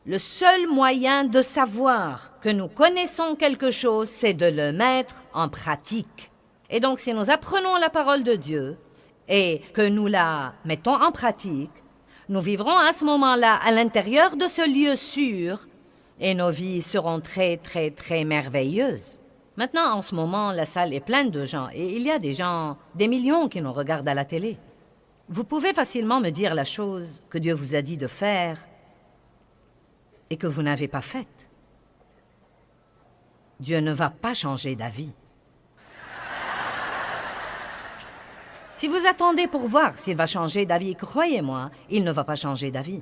Le seul moyen de savoir que nous connaissons quelque chose, c'est de le mettre en pratique. Et donc, si nous apprenons la parole de Dieu et que nous la mettons en pratique, nous vivrons à ce moment-là à l'intérieur de ce lieu sûr et nos vies seront très merveilleuses. Maintenant, en ce moment, la salle est pleine de gens et il y a des gens, des millions qui nous regardent à la télé. Vous pouvez facilement me dire la chose que Dieu vous a dit de faire et que vous n'avez pas faite. Dieu ne va pas changer d'avis. Si vous attendez pour voir s'il va changer d'avis, croyez-moi, il ne va pas changer d'avis.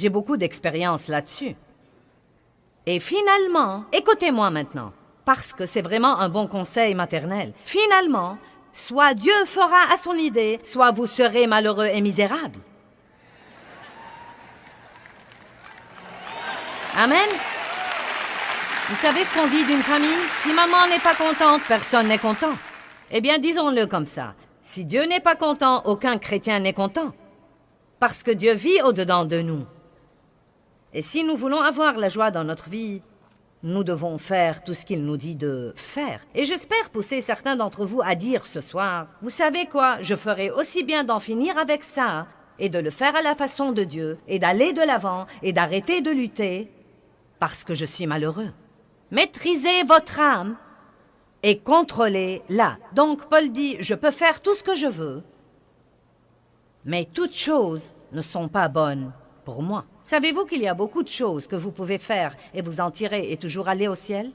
J'ai beaucoup d'expérience là-dessus. Et finalement, écoutez-moi maintenant, parce que c'est vraiment un bon conseil maternel. Finalement, soit Dieu fera à son idée, soit vous serez malheureux et misérable. Amen. Vous savez ce qu'on dit d'une famille? Si maman n'est pas contente, personne n'est content. Eh bien, disons-le comme ça. Si Dieu n'est pas content, aucun chrétien n'est content. Parce que Dieu vit au-dedans de nous. Et si nous voulons avoir la joie dans notre vie, nous devons faire tout ce qu'il nous dit de faire. Et j'espère pousser certains d'entre vous à dire ce soir, vous savez quoi, je ferai aussi bien d'en finir avec ça, et de le faire à la façon de Dieu, et d'aller de l'avant, et d'arrêter de lutter, parce que je suis malheureux. Maîtrisez votre âme et contrôlez-la. Donc Paul dit, je peux faire tout ce que je veux, mais toutes choses ne sont pas bonnes pour moi. Savez-vous qu'il y a beaucoup de choses que vous pouvez faire et vous en tirer et toujours aller au ciel?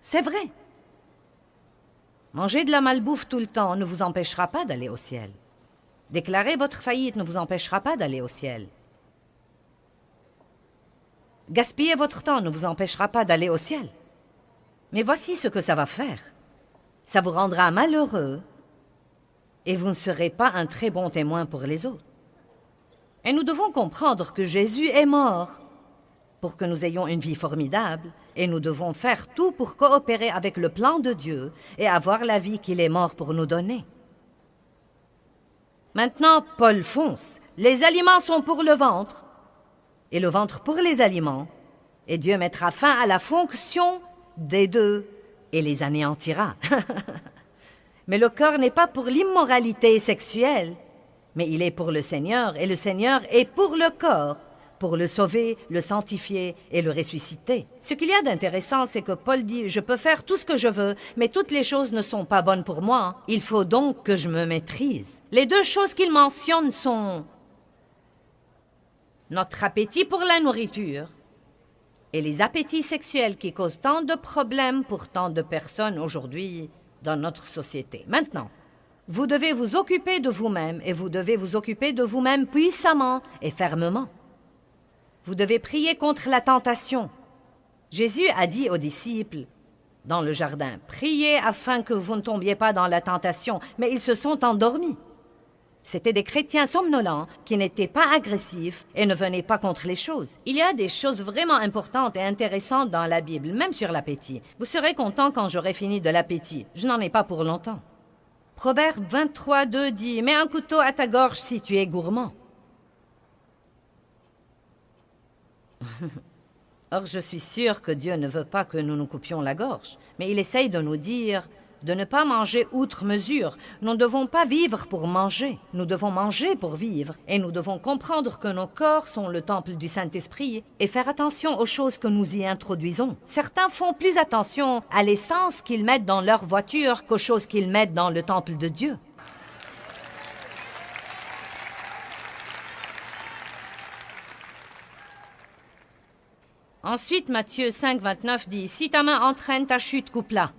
C'est vrai. Manger de la malbouffe tout le temps ne vous empêchera pas d'aller au ciel. Déclarer votre faillite ne vous empêchera pas d'aller au ciel. Gaspiller votre temps ne vous empêchera pas d'aller au ciel. Mais voici ce que ça va faire. Ça vous rendra malheureux et vous ne serez pas un très bon témoin pour les autres. Et nous devons comprendre que Jésus est mort pour que nous ayons une vie formidable et nous devons faire tout pour coopérer avec le plan de Dieu et avoir la vie qu'il est mort pour nous donner. Maintenant, Paul fonce. Les aliments sont pour le ventre et le ventre pour les aliments, et Dieu mettra fin à la fonction des deux et les anéantira. Mais le corps n'est pas pour l'immoralité sexuelle, mais il est pour le Seigneur, et le Seigneur est pour le corps, pour le sauver, le sanctifier et le ressusciter. Ce qu'il y a d'intéressant, c'est que Paul dit « Je peux faire tout ce que je veux, mais toutes les choses ne sont pas bonnes pour moi. Il faut donc que je me maîtrise. » Les deux choses qu'il mentionne sont notre appétit pour la nourriture et les appétits sexuels qui causent tant de problèmes pour tant de personnes aujourd'hui dans notre société. Maintenant, vous devez vous occuper de vous-même et vous devez vous occuper de vous-même puissamment et fermement. Vous devez prier contre la tentation. Jésus a dit aux disciples dans le jardin, « Priez afin que vous ne tombiez pas dans la tentation. » Mais ils se sont endormis. C'étaient des chrétiens somnolents qui n'étaient pas agressifs et ne venaient pas contre les choses. Il y a des choses vraiment importantes et intéressantes dans la Bible, même sur l'appétit. Vous serez content quand j'aurai fini de l'appétit. Je n'en ai pas pour longtemps. Proverbe 23, 2 dit « Mets un couteau à ta gorge si tu es gourmand. » Or, je suis sûre que Dieu ne veut pas que nous nous coupions la gorge, mais il essaye de nous dire de ne pas manger outre mesure. Nous ne devons pas vivre pour manger, nous devons manger pour vivre. Et nous devons comprendre que nos corps sont le temple du Saint-Esprit et faire attention aux choses que nous y introduisons. Certains font plus attention à l'essence qu'ils mettent dans leur voiture qu'aux choses qu'ils mettent dans le temple de Dieu. Ensuite, Matthieu 5, 29 dit « Si ta main entraîne ta chute, coupe-la. »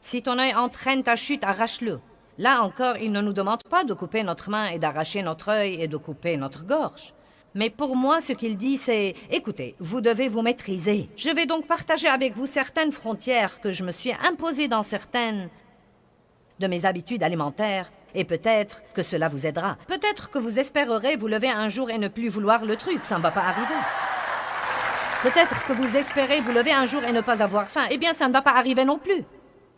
Si ton œil entraîne ta chute, arrache-le. Là encore, il ne nous demande pas de couper notre main et d'arracher notre œil et de couper notre gorge. Mais pour moi, ce qu'il dit, c'est « Écoutez, vous devez vous maîtriser. Je vais donc partager avec vous certaines frontières que je me suis imposées dans certaines de mes habitudes alimentaires, et peut-être que cela vous aidera. Peut-être que vous espérerez vous lever un jour et ne plus vouloir le truc, ça ne va pas arriver. Peut-être que vous espérez vous lever un jour et ne pas avoir faim, eh bien ça ne va pas arriver non plus.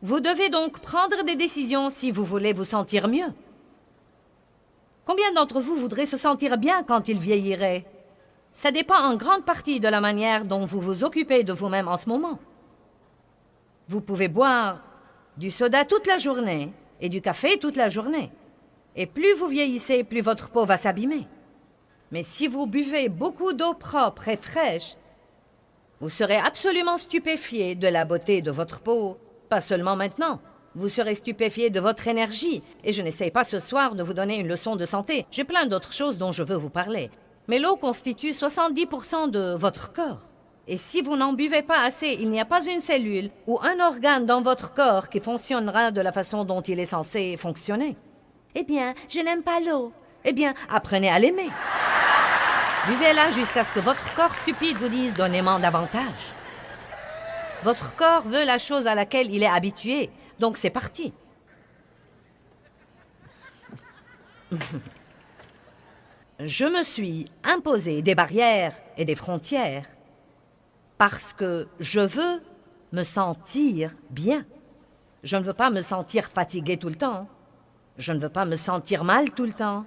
Vous devez donc prendre des décisions si vous voulez vous sentir mieux. Combien d'entre vous voudraient se sentir bien quand ils vieilliraient? Ça dépend en grande partie de la manière dont vous vous occupez de vous-même en ce moment. Vous pouvez boire du soda toute la journée et du café toute la journée. Et plus vous vieillissez, plus votre peau va s'abîmer. Mais si vous buvez beaucoup d'eau propre et fraîche, vous serez absolument stupéfié de la beauté de votre peau. Pas seulement maintenant. Vous serez stupéfié de votre énergie. Et je n'essaie pas ce soir de vous donner une leçon de santé. J'ai plein d'autres choses dont je veux vous parler. Mais l'eau constitue 70% de votre corps. Et si vous n'en buvez pas assez, il n'y a pas une cellule ou un organe dans votre corps qui fonctionnera de la façon dont il est censé fonctionner. Eh bien, je n'aime pas l'eau. Eh bien, apprenez à l'aimer. Buvez-la jusqu'à ce que votre corps stupide vous dise « donnez-moi davantage ». Votre corps veut la chose à laquelle il est habitué, donc c'est parti. Je me suis imposé des barrières et des frontières parce que je veux me sentir bien. Je ne veux pas me sentir fatigué tout le temps. Je ne veux pas me sentir mal tout le temps.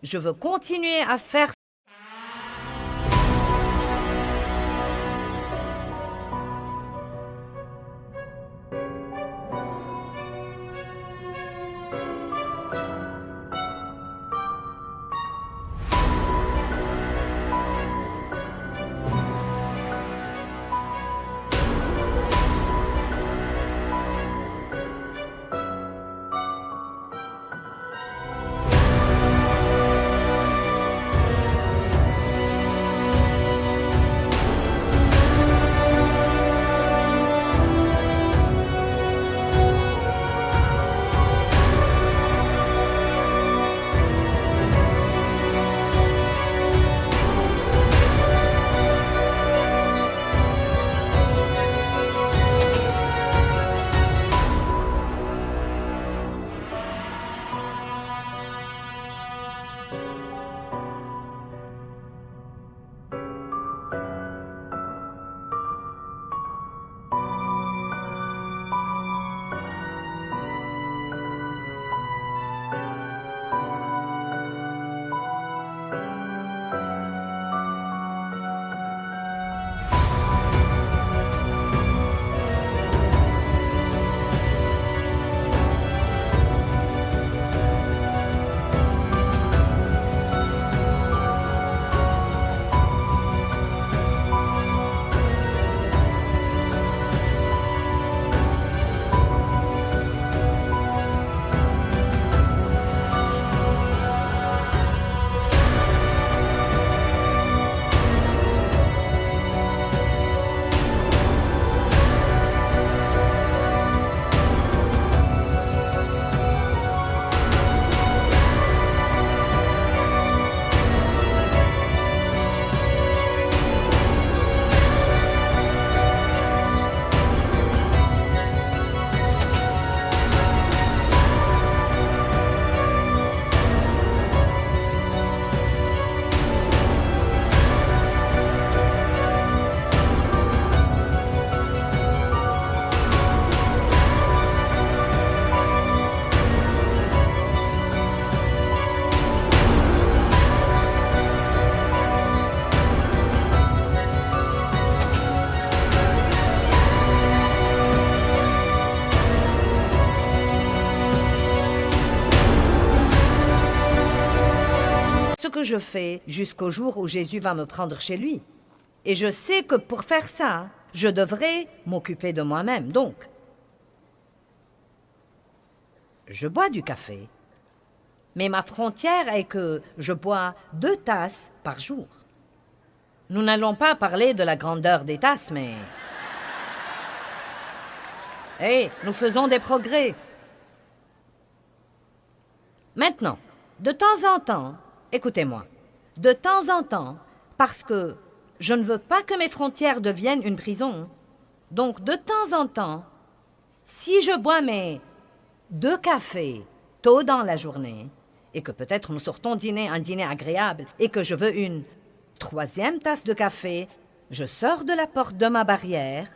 Je veux continuer à faire. Ce que je fais jusqu'au jour où Jésus va me prendre chez lui. Et je sais que pour faire ça, je devrais m'occuper de moi-même. Donc, je bois du café. Mais ma frontière est que je bois 2 tasses par jour. Nous n'allons pas parler de la grandeur des tasses, mais... Hé, nous faisons des progrès. Maintenant, de temps en temps, écoutez-moi, de temps en temps, parce que je ne veux pas que mes frontières deviennent une prison, donc de temps en temps, si je bois mes 2 cafés tôt dans la journée, et que peut-être nous sortons dîner un dîner agréable, et que je veux une 3e tasse de café, je sors de la porte de ma barrière,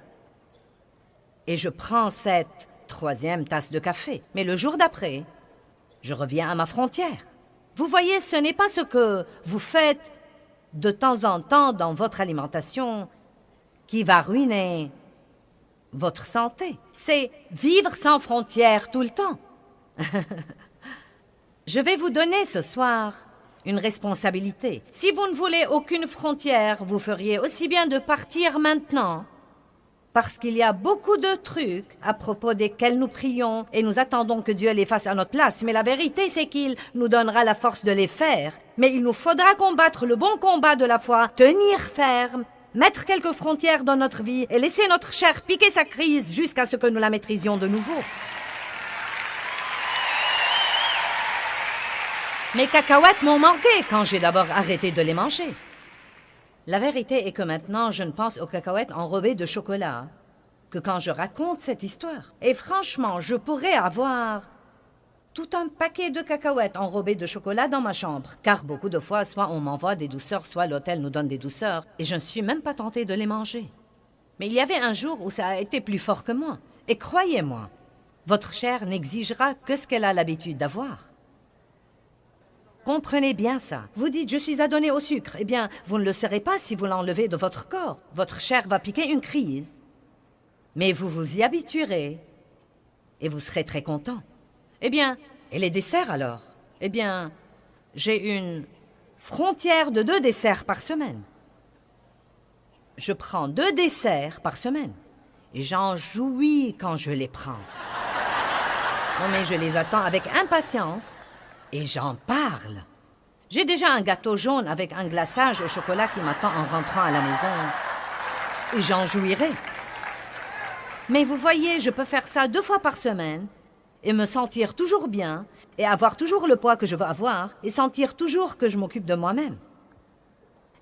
et je prends cette 3e tasse de café. Mais le jour d'après, je reviens à ma frontière. Vous voyez, ce n'est pas ce que vous faites de temps en temps dans votre alimentation qui va ruiner votre santé. C'est vivre sans frontières tout le temps. Je vais vous donner ce soir une responsabilité. Si vous ne voulez aucune frontière, vous feriez aussi bien de partir maintenant. Parce qu'il y a beaucoup de trucs à propos desquels nous prions et nous attendons que Dieu les fasse à notre place. Mais la vérité, c'est qu'il nous donnera la force de les faire. Mais il nous faudra combattre le bon combat de la foi, tenir ferme, mettre quelques frontières dans notre vie et laisser notre chair piquer sa crise jusqu'à ce que nous la maîtrisions de nouveau. Mes cacahuètes m'ont manqué quand j'ai d'abord arrêté de les manger. La vérité est que maintenant, je ne pense aux cacahuètes enrobées de chocolat que quand je raconte cette histoire. Et franchement, je pourrais avoir tout un paquet de cacahuètes enrobées de chocolat dans ma chambre, car beaucoup de fois, soit on m'envoie des douceurs, soit l'hôtel nous donne des douceurs, et je ne suis même pas tentée de les manger. Mais il y avait un jour où ça a été plus fort que moi. Et croyez-moi, votre chair n'exigera que ce qu'elle a l'habitude d'avoir. Comprenez bien ça. Vous dites « je suis adonné au sucre ». Eh bien, vous ne le serez pas si vous l'enlevez de votre corps. Votre chair va piquer une crise. Mais vous vous y habituerez et vous serez très content. Eh bien, et les desserts alors? Eh bien, j'ai une frontière de 2 desserts par semaine. Je prends 2 desserts par semaine et j'en jouis quand je les prends. Non mais je les attends avec impatience et j'en parle. J'ai déjà un gâteau jaune avec un glaçage au chocolat qui m'attend en rentrant à la maison et j'en jouirai. Mais vous voyez, je peux faire ça 2 fois par semaine et me sentir toujours bien et avoir toujours le poids que je veux avoir et sentir toujours que je m'occupe de moi-même.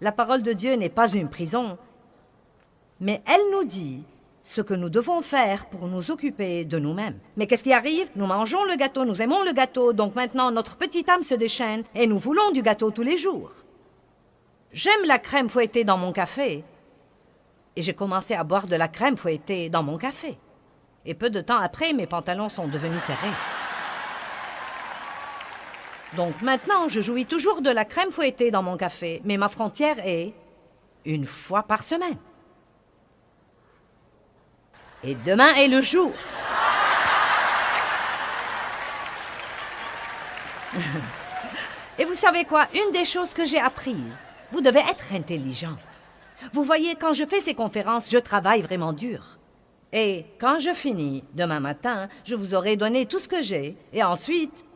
La parole de Dieu n'est pas une prison, mais elle nous dit ce que nous devons faire pour nous occuper de nous-mêmes. Mais qu'est-ce qui arrive? Nous mangeons le gâteau, nous aimons le gâteau, donc maintenant notre petite âme se déchaîne et nous voulons du gâteau tous les jours. J'aime la crème fouettée dans mon café et j'ai commencé à boire de la crème fouettée dans mon café. Et peu de temps après, mes pantalons sont devenus serrés. Donc maintenant, je jouis toujours de la crème fouettée dans mon café, mais ma frontière est 1 fois par semaine. Et demain est le jour. Et vous savez quoi? Une des choses que j'ai apprises, vous devez être intelligent. Vous voyez, quand je fais ces conférences, je travaille vraiment dur. Et quand je finis, demain matin, je vous aurai donné tout ce que j'ai. Et ensuite,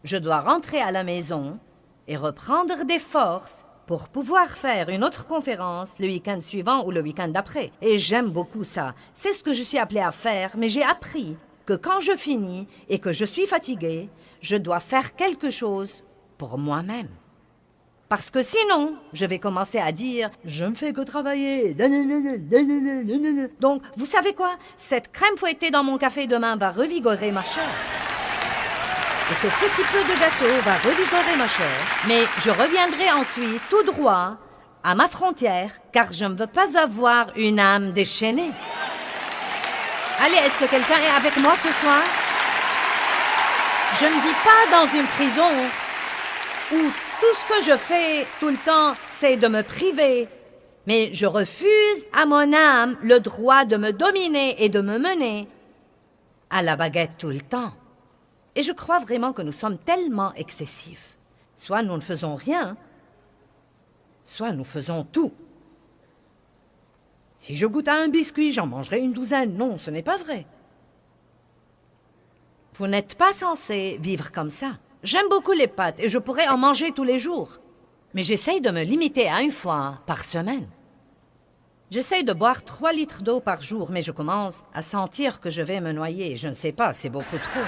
je dois rentrer à la maison et reprendre des forces pour pouvoir faire une autre conférence le week-end suivant ou le week-end d'après. Et j'aime beaucoup ça. C'est ce que je suis appelée à faire, mais j'ai appris que quand je finis et que je suis fatiguée, je dois faire quelque chose pour moi-même. Parce que sinon, je vais commencer à dire « je ne fais que travailler ». Donc, vous savez quoi? Cette crème fouettée dans mon café demain va revigorer ma chair. Et ce petit peu de gâteau va revigorer ma chair. Mais je reviendrai ensuite tout droit à ma frontière, car je ne veux pas avoir une âme déchaînée. Allez, est-ce que quelqu'un est avec moi ce soir? Je ne vis pas dans une prison où tout ce que je fais tout le temps, c'est de me priver. Mais je refuse à mon âme le droit de me dominer et de me mener à la baguette tout le temps. Et je crois vraiment que nous sommes tellement excessifs. Soit nous ne faisons rien, soit nous faisons tout. Si je goûte à un biscuit, j'en mangerai une douzaine. Non, ce n'est pas vrai. Vous n'êtes pas censé vivre comme ça. J'aime beaucoup les pâtes et je pourrais en manger tous les jours. Mais j'essaye de me limiter à 1 fois par semaine. J'essaye de boire 3 litres d'eau par jour, mais je commence à sentir que je vais me noyer. Je ne sais pas, c'est beaucoup trop.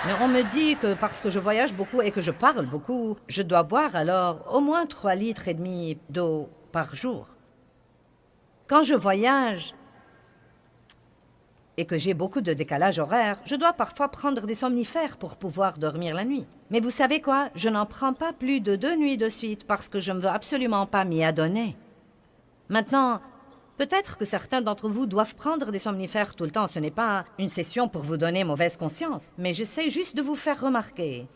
Mais on me dit que parce que je voyage beaucoup et que je parle beaucoup, je dois boire alors au moins 3 litres et demi d'eau par jour. Quand je voyage et que j'ai beaucoup de décalage horaire, je dois parfois prendre des somnifères pour pouvoir dormir la nuit. Mais vous savez quoi? Je n'en prends pas plus de 2 nuits de suite parce que je ne veux absolument pas m'y adonner. Maintenant, peut-être que certains d'entre vous doivent prendre des somnifères tout le temps. Ce n'est pas une session pour vous donner mauvaise conscience, mais j'essaie juste de vous faire remarquer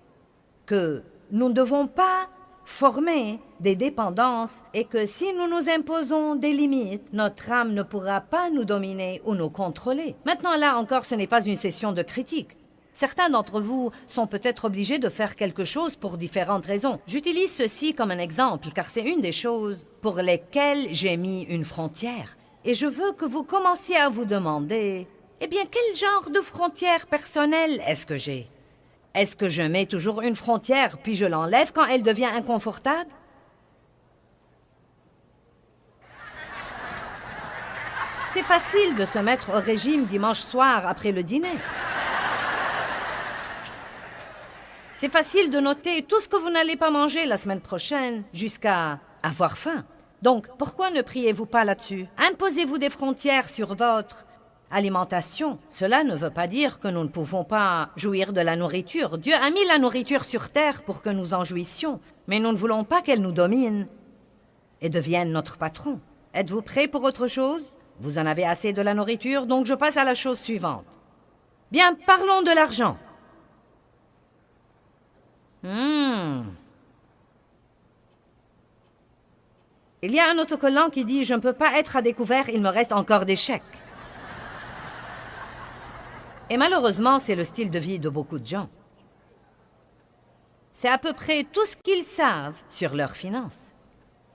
que nous ne devons pas former des dépendances et que si nous nous imposons des limites, notre âme ne pourra pas nous dominer ou nous contrôler. Maintenant, là encore, ce n'est pas une session de critique. Certains d'entre vous sont peut-être obligés de faire quelque chose pour différentes raisons. J'utilise ceci comme un exemple, car c'est une des choses pour lesquelles j'ai mis une frontière. Et je veux que vous commenciez à vous demander, eh bien, quel genre de frontière personnelle est-ce que j'ai? Est-ce que je mets toujours une frontière, puis je l'enlève quand elle devient inconfortable? C'est facile de se mettre au régime dimanche soir après le dîner. C'est facile de noter tout ce que vous n'allez pas manger la semaine prochaine, jusqu'à avoir faim. Donc, pourquoi ne priez-vous pas là-dessus? Imposez-vous des frontières sur votre alimentation. Cela ne veut pas dire que nous ne pouvons pas jouir de la nourriture. Dieu a mis la nourriture sur terre pour que nous en jouissions, mais nous ne voulons pas qu'elle nous domine et devienne notre patron. Êtes-vous prêts pour autre chose? Vous en avez assez de la nourriture, donc je passe à la chose suivante. Bien, parlons de l'argent. Il y a un autocollant qui dit « Je ne peux pas être à découvert, il me reste encore des chèques. » Et malheureusement, c'est le style de vie de beaucoup de gens. C'est à peu près tout ce qu'ils savent sur leurs finances.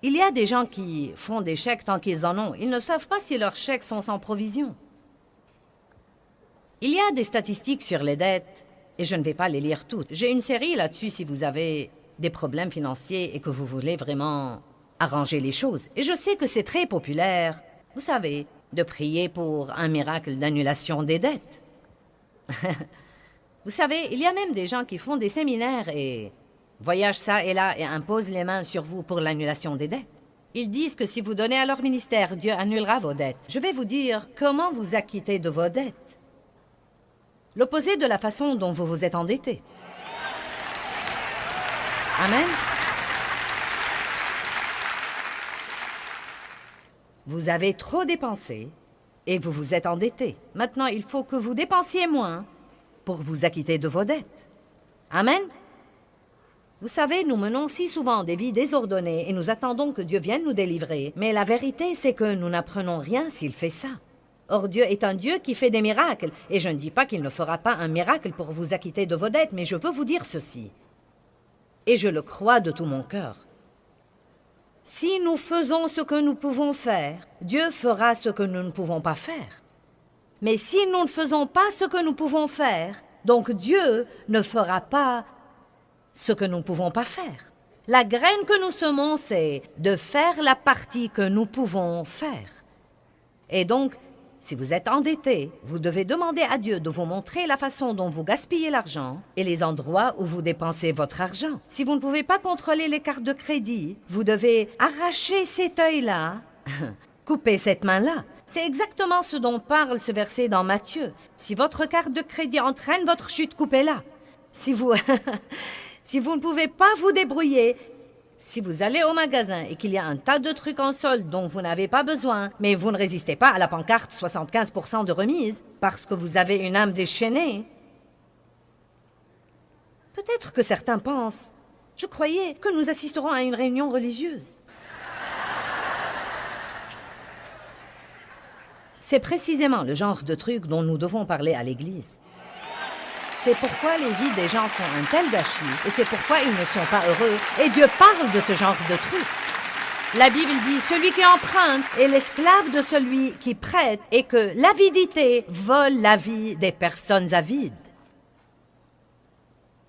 Il y a des gens qui font des chèques tant qu'ils en ont. Ils ne savent pas si leurs chèques sont sans provision. Il y a des statistiques sur les dettes, et je ne vais pas les lire toutes. J'ai une série là-dessus si vous avez des problèmes financiers et que vous voulez vraiment arranger les choses. Et je sais que c'est très populaire, vous savez, de prier pour un miracle d'annulation des dettes. Vous savez, il y a même des gens qui font des séminaires et voyagent ça et là et imposent les mains sur vous pour l'annulation des dettes. Ils disent que si vous donnez à leur ministère, Dieu annulera vos dettes. Je vais vous dire comment vous acquitter de vos dettes. L'opposé de la façon dont vous vous êtes endetté. Amen. Vous avez trop dépensé et vous vous êtes endetté. Maintenant, il faut que vous dépensiez moins pour vous acquitter de vos dettes. Amen. Vous savez, nous menons si souvent des vies désordonnées et nous attendons que Dieu vienne nous délivrer. Mais la vérité, c'est que nous n'apprenons rien s'il fait ça. Or, Dieu est un Dieu qui fait des miracles. Et je ne dis pas qu'il ne fera pas un miracle pour vous acquitter de vos dettes, mais je veux vous dire ceci. Et je le crois de tout mon cœur. Si nous faisons ce que nous pouvons faire, Dieu fera ce que nous ne pouvons pas faire. Mais si nous ne faisons pas ce que nous pouvons faire, donc Dieu ne fera pas ce que nous ne pouvons pas faire. La graine que nous semons, c'est de faire la partie que nous pouvons faire. Et donc, si vous êtes endetté, vous devez demander à Dieu de vous montrer la façon dont vous gaspillez l'argent et les endroits où vous dépensez votre argent. Si vous ne pouvez pas contrôler les cartes de crédit, vous devez arracher cet œil-là, couper cette main-là. C'est exactement ce dont parle ce verset dans Matthieu. Si votre carte de crédit entraîne votre chute, coupez-la. Si vous... si vous ne pouvez pas vous débrouiller, si vous allez au magasin et qu'il y a un tas de trucs en solde dont vous n'avez pas besoin, mais vous ne résistez pas à la pancarte 75% de remise parce que vous avez une âme déchaînée, peut-être que certains pensent, je croyais que nous assisterons à une réunion religieuse. C'est précisément le genre de truc dont nous devons parler à l'Église. C'est pourquoi les vies des gens font un tel gâchis, et c'est pourquoi ils ne sont pas heureux. Et Dieu parle de ce genre de truc. La Bible dit, celui qui emprunte est l'esclave de celui qui prête, et que l'avidité vole la vie des personnes avides.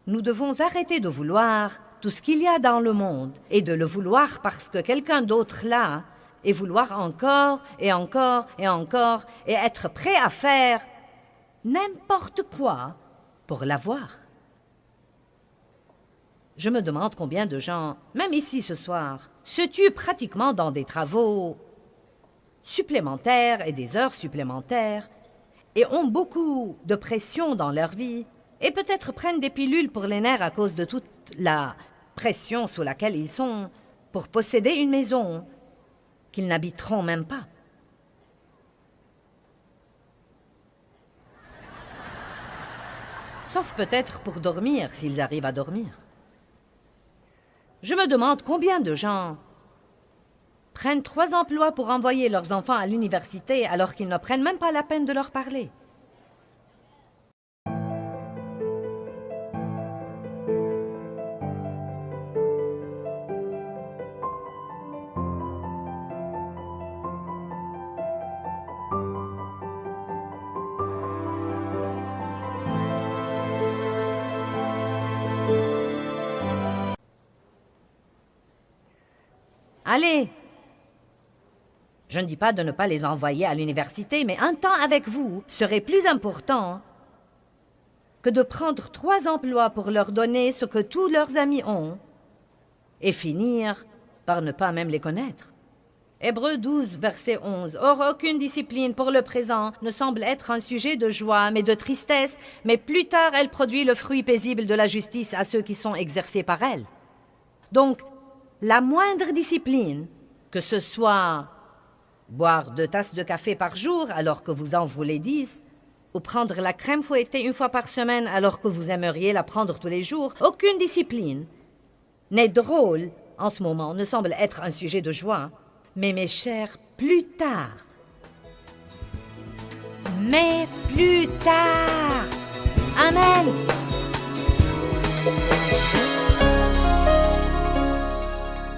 Nous devons arrêter de vouloir tout ce qu'il y a dans le monde, et de le vouloir parce que quelqu'un d'autre l'a, et vouloir encore, et encore, et encore, et être prêt à faire n'importe quoi pour l'avoir. Je me demande combien de gens, même ici ce soir, se tuent pratiquement dans des travaux supplémentaires et des heures supplémentaires et ont beaucoup de pression dans leur vie et peut-être prennent des pilules pour les nerfs à cause de toute la pression sous laquelle ils sont pour posséder une maison qu'ils n'habiteront même pas. Sauf peut-être pour dormir, s'ils arrivent à dormir. Je me demande combien de gens prennent 3 emplois pour envoyer leurs enfants à l'université alors qu'ils ne prennent même pas la peine de leur parler. Allez! Je ne dis pas de ne pas les envoyer à l'université, mais un temps avec vous serait plus important que de prendre 3 emplois pour leur donner ce que tous leurs amis ont et finir par ne pas même les connaître. Hébreux 12, verset 11. Or, aucune discipline pour le présent ne semble être un sujet de joie, mais de tristesse, mais plus tard elle produit le fruit paisible de la justice à ceux qui sont exercés par elle. Donc, la moindre discipline, que ce soit boire 2 tasses de café par jour alors que vous en voulez 10, ou prendre la crème fouettée 1 fois par semaine alors que vous aimeriez la prendre tous les jours, aucune discipline n'est drôle en ce moment, ne semble être un sujet de joie. Mais mes chers, plus tard. Mais plus tard. Amen.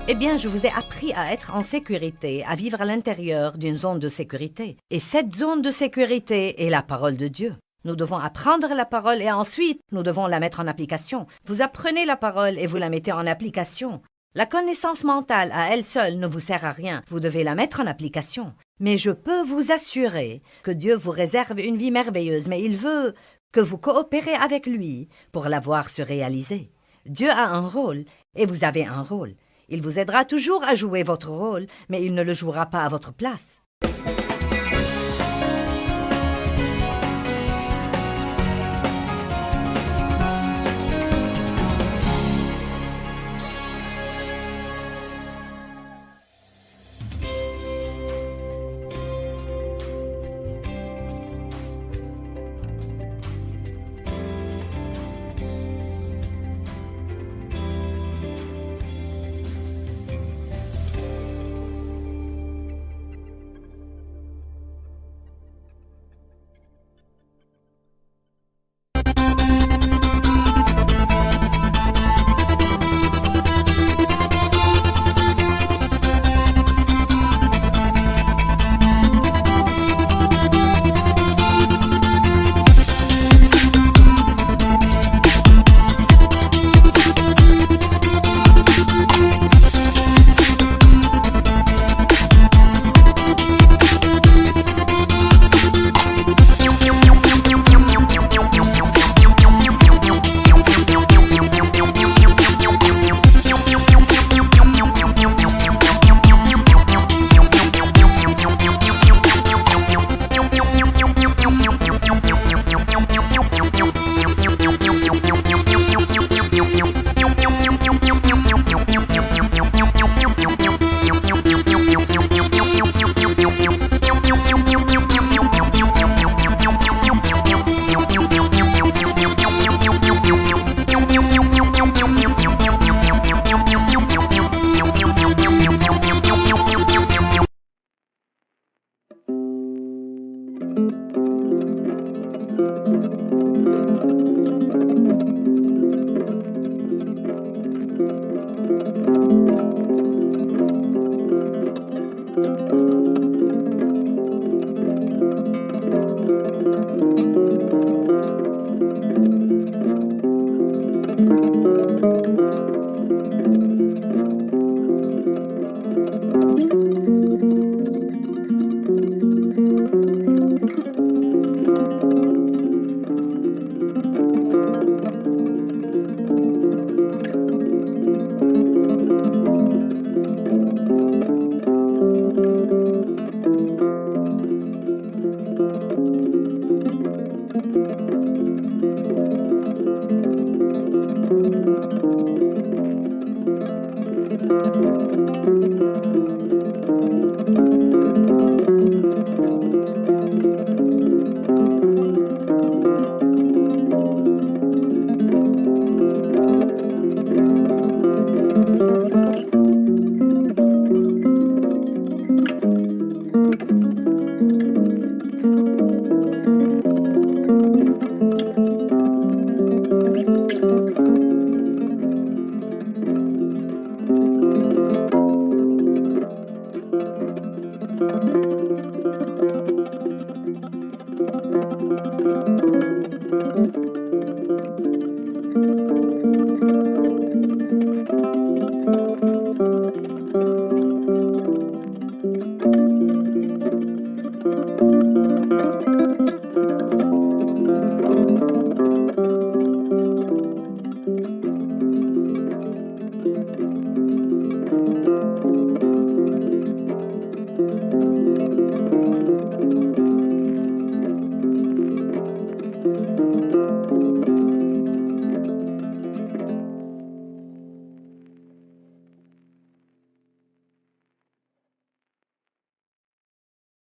Eh bien, je vous ai appris à être en sécurité, à vivre à l'intérieur d'une zone de sécurité. Et cette zone de sécurité est la parole de Dieu. Nous devons apprendre la parole et ensuite, nous devons la mettre en application. Vous apprenez la parole et vous la mettez en application. La connaissance mentale à elle seule ne vous sert à rien. Vous devez la mettre en application. Mais je peux vous assurer que Dieu vous réserve une vie merveilleuse, mais il veut que vous coopérez avec lui pour la voir se réaliser. Dieu a un rôle et vous avez un rôle. Il vous aidera toujours à jouer votre rôle, mais il ne le jouera pas à votre place.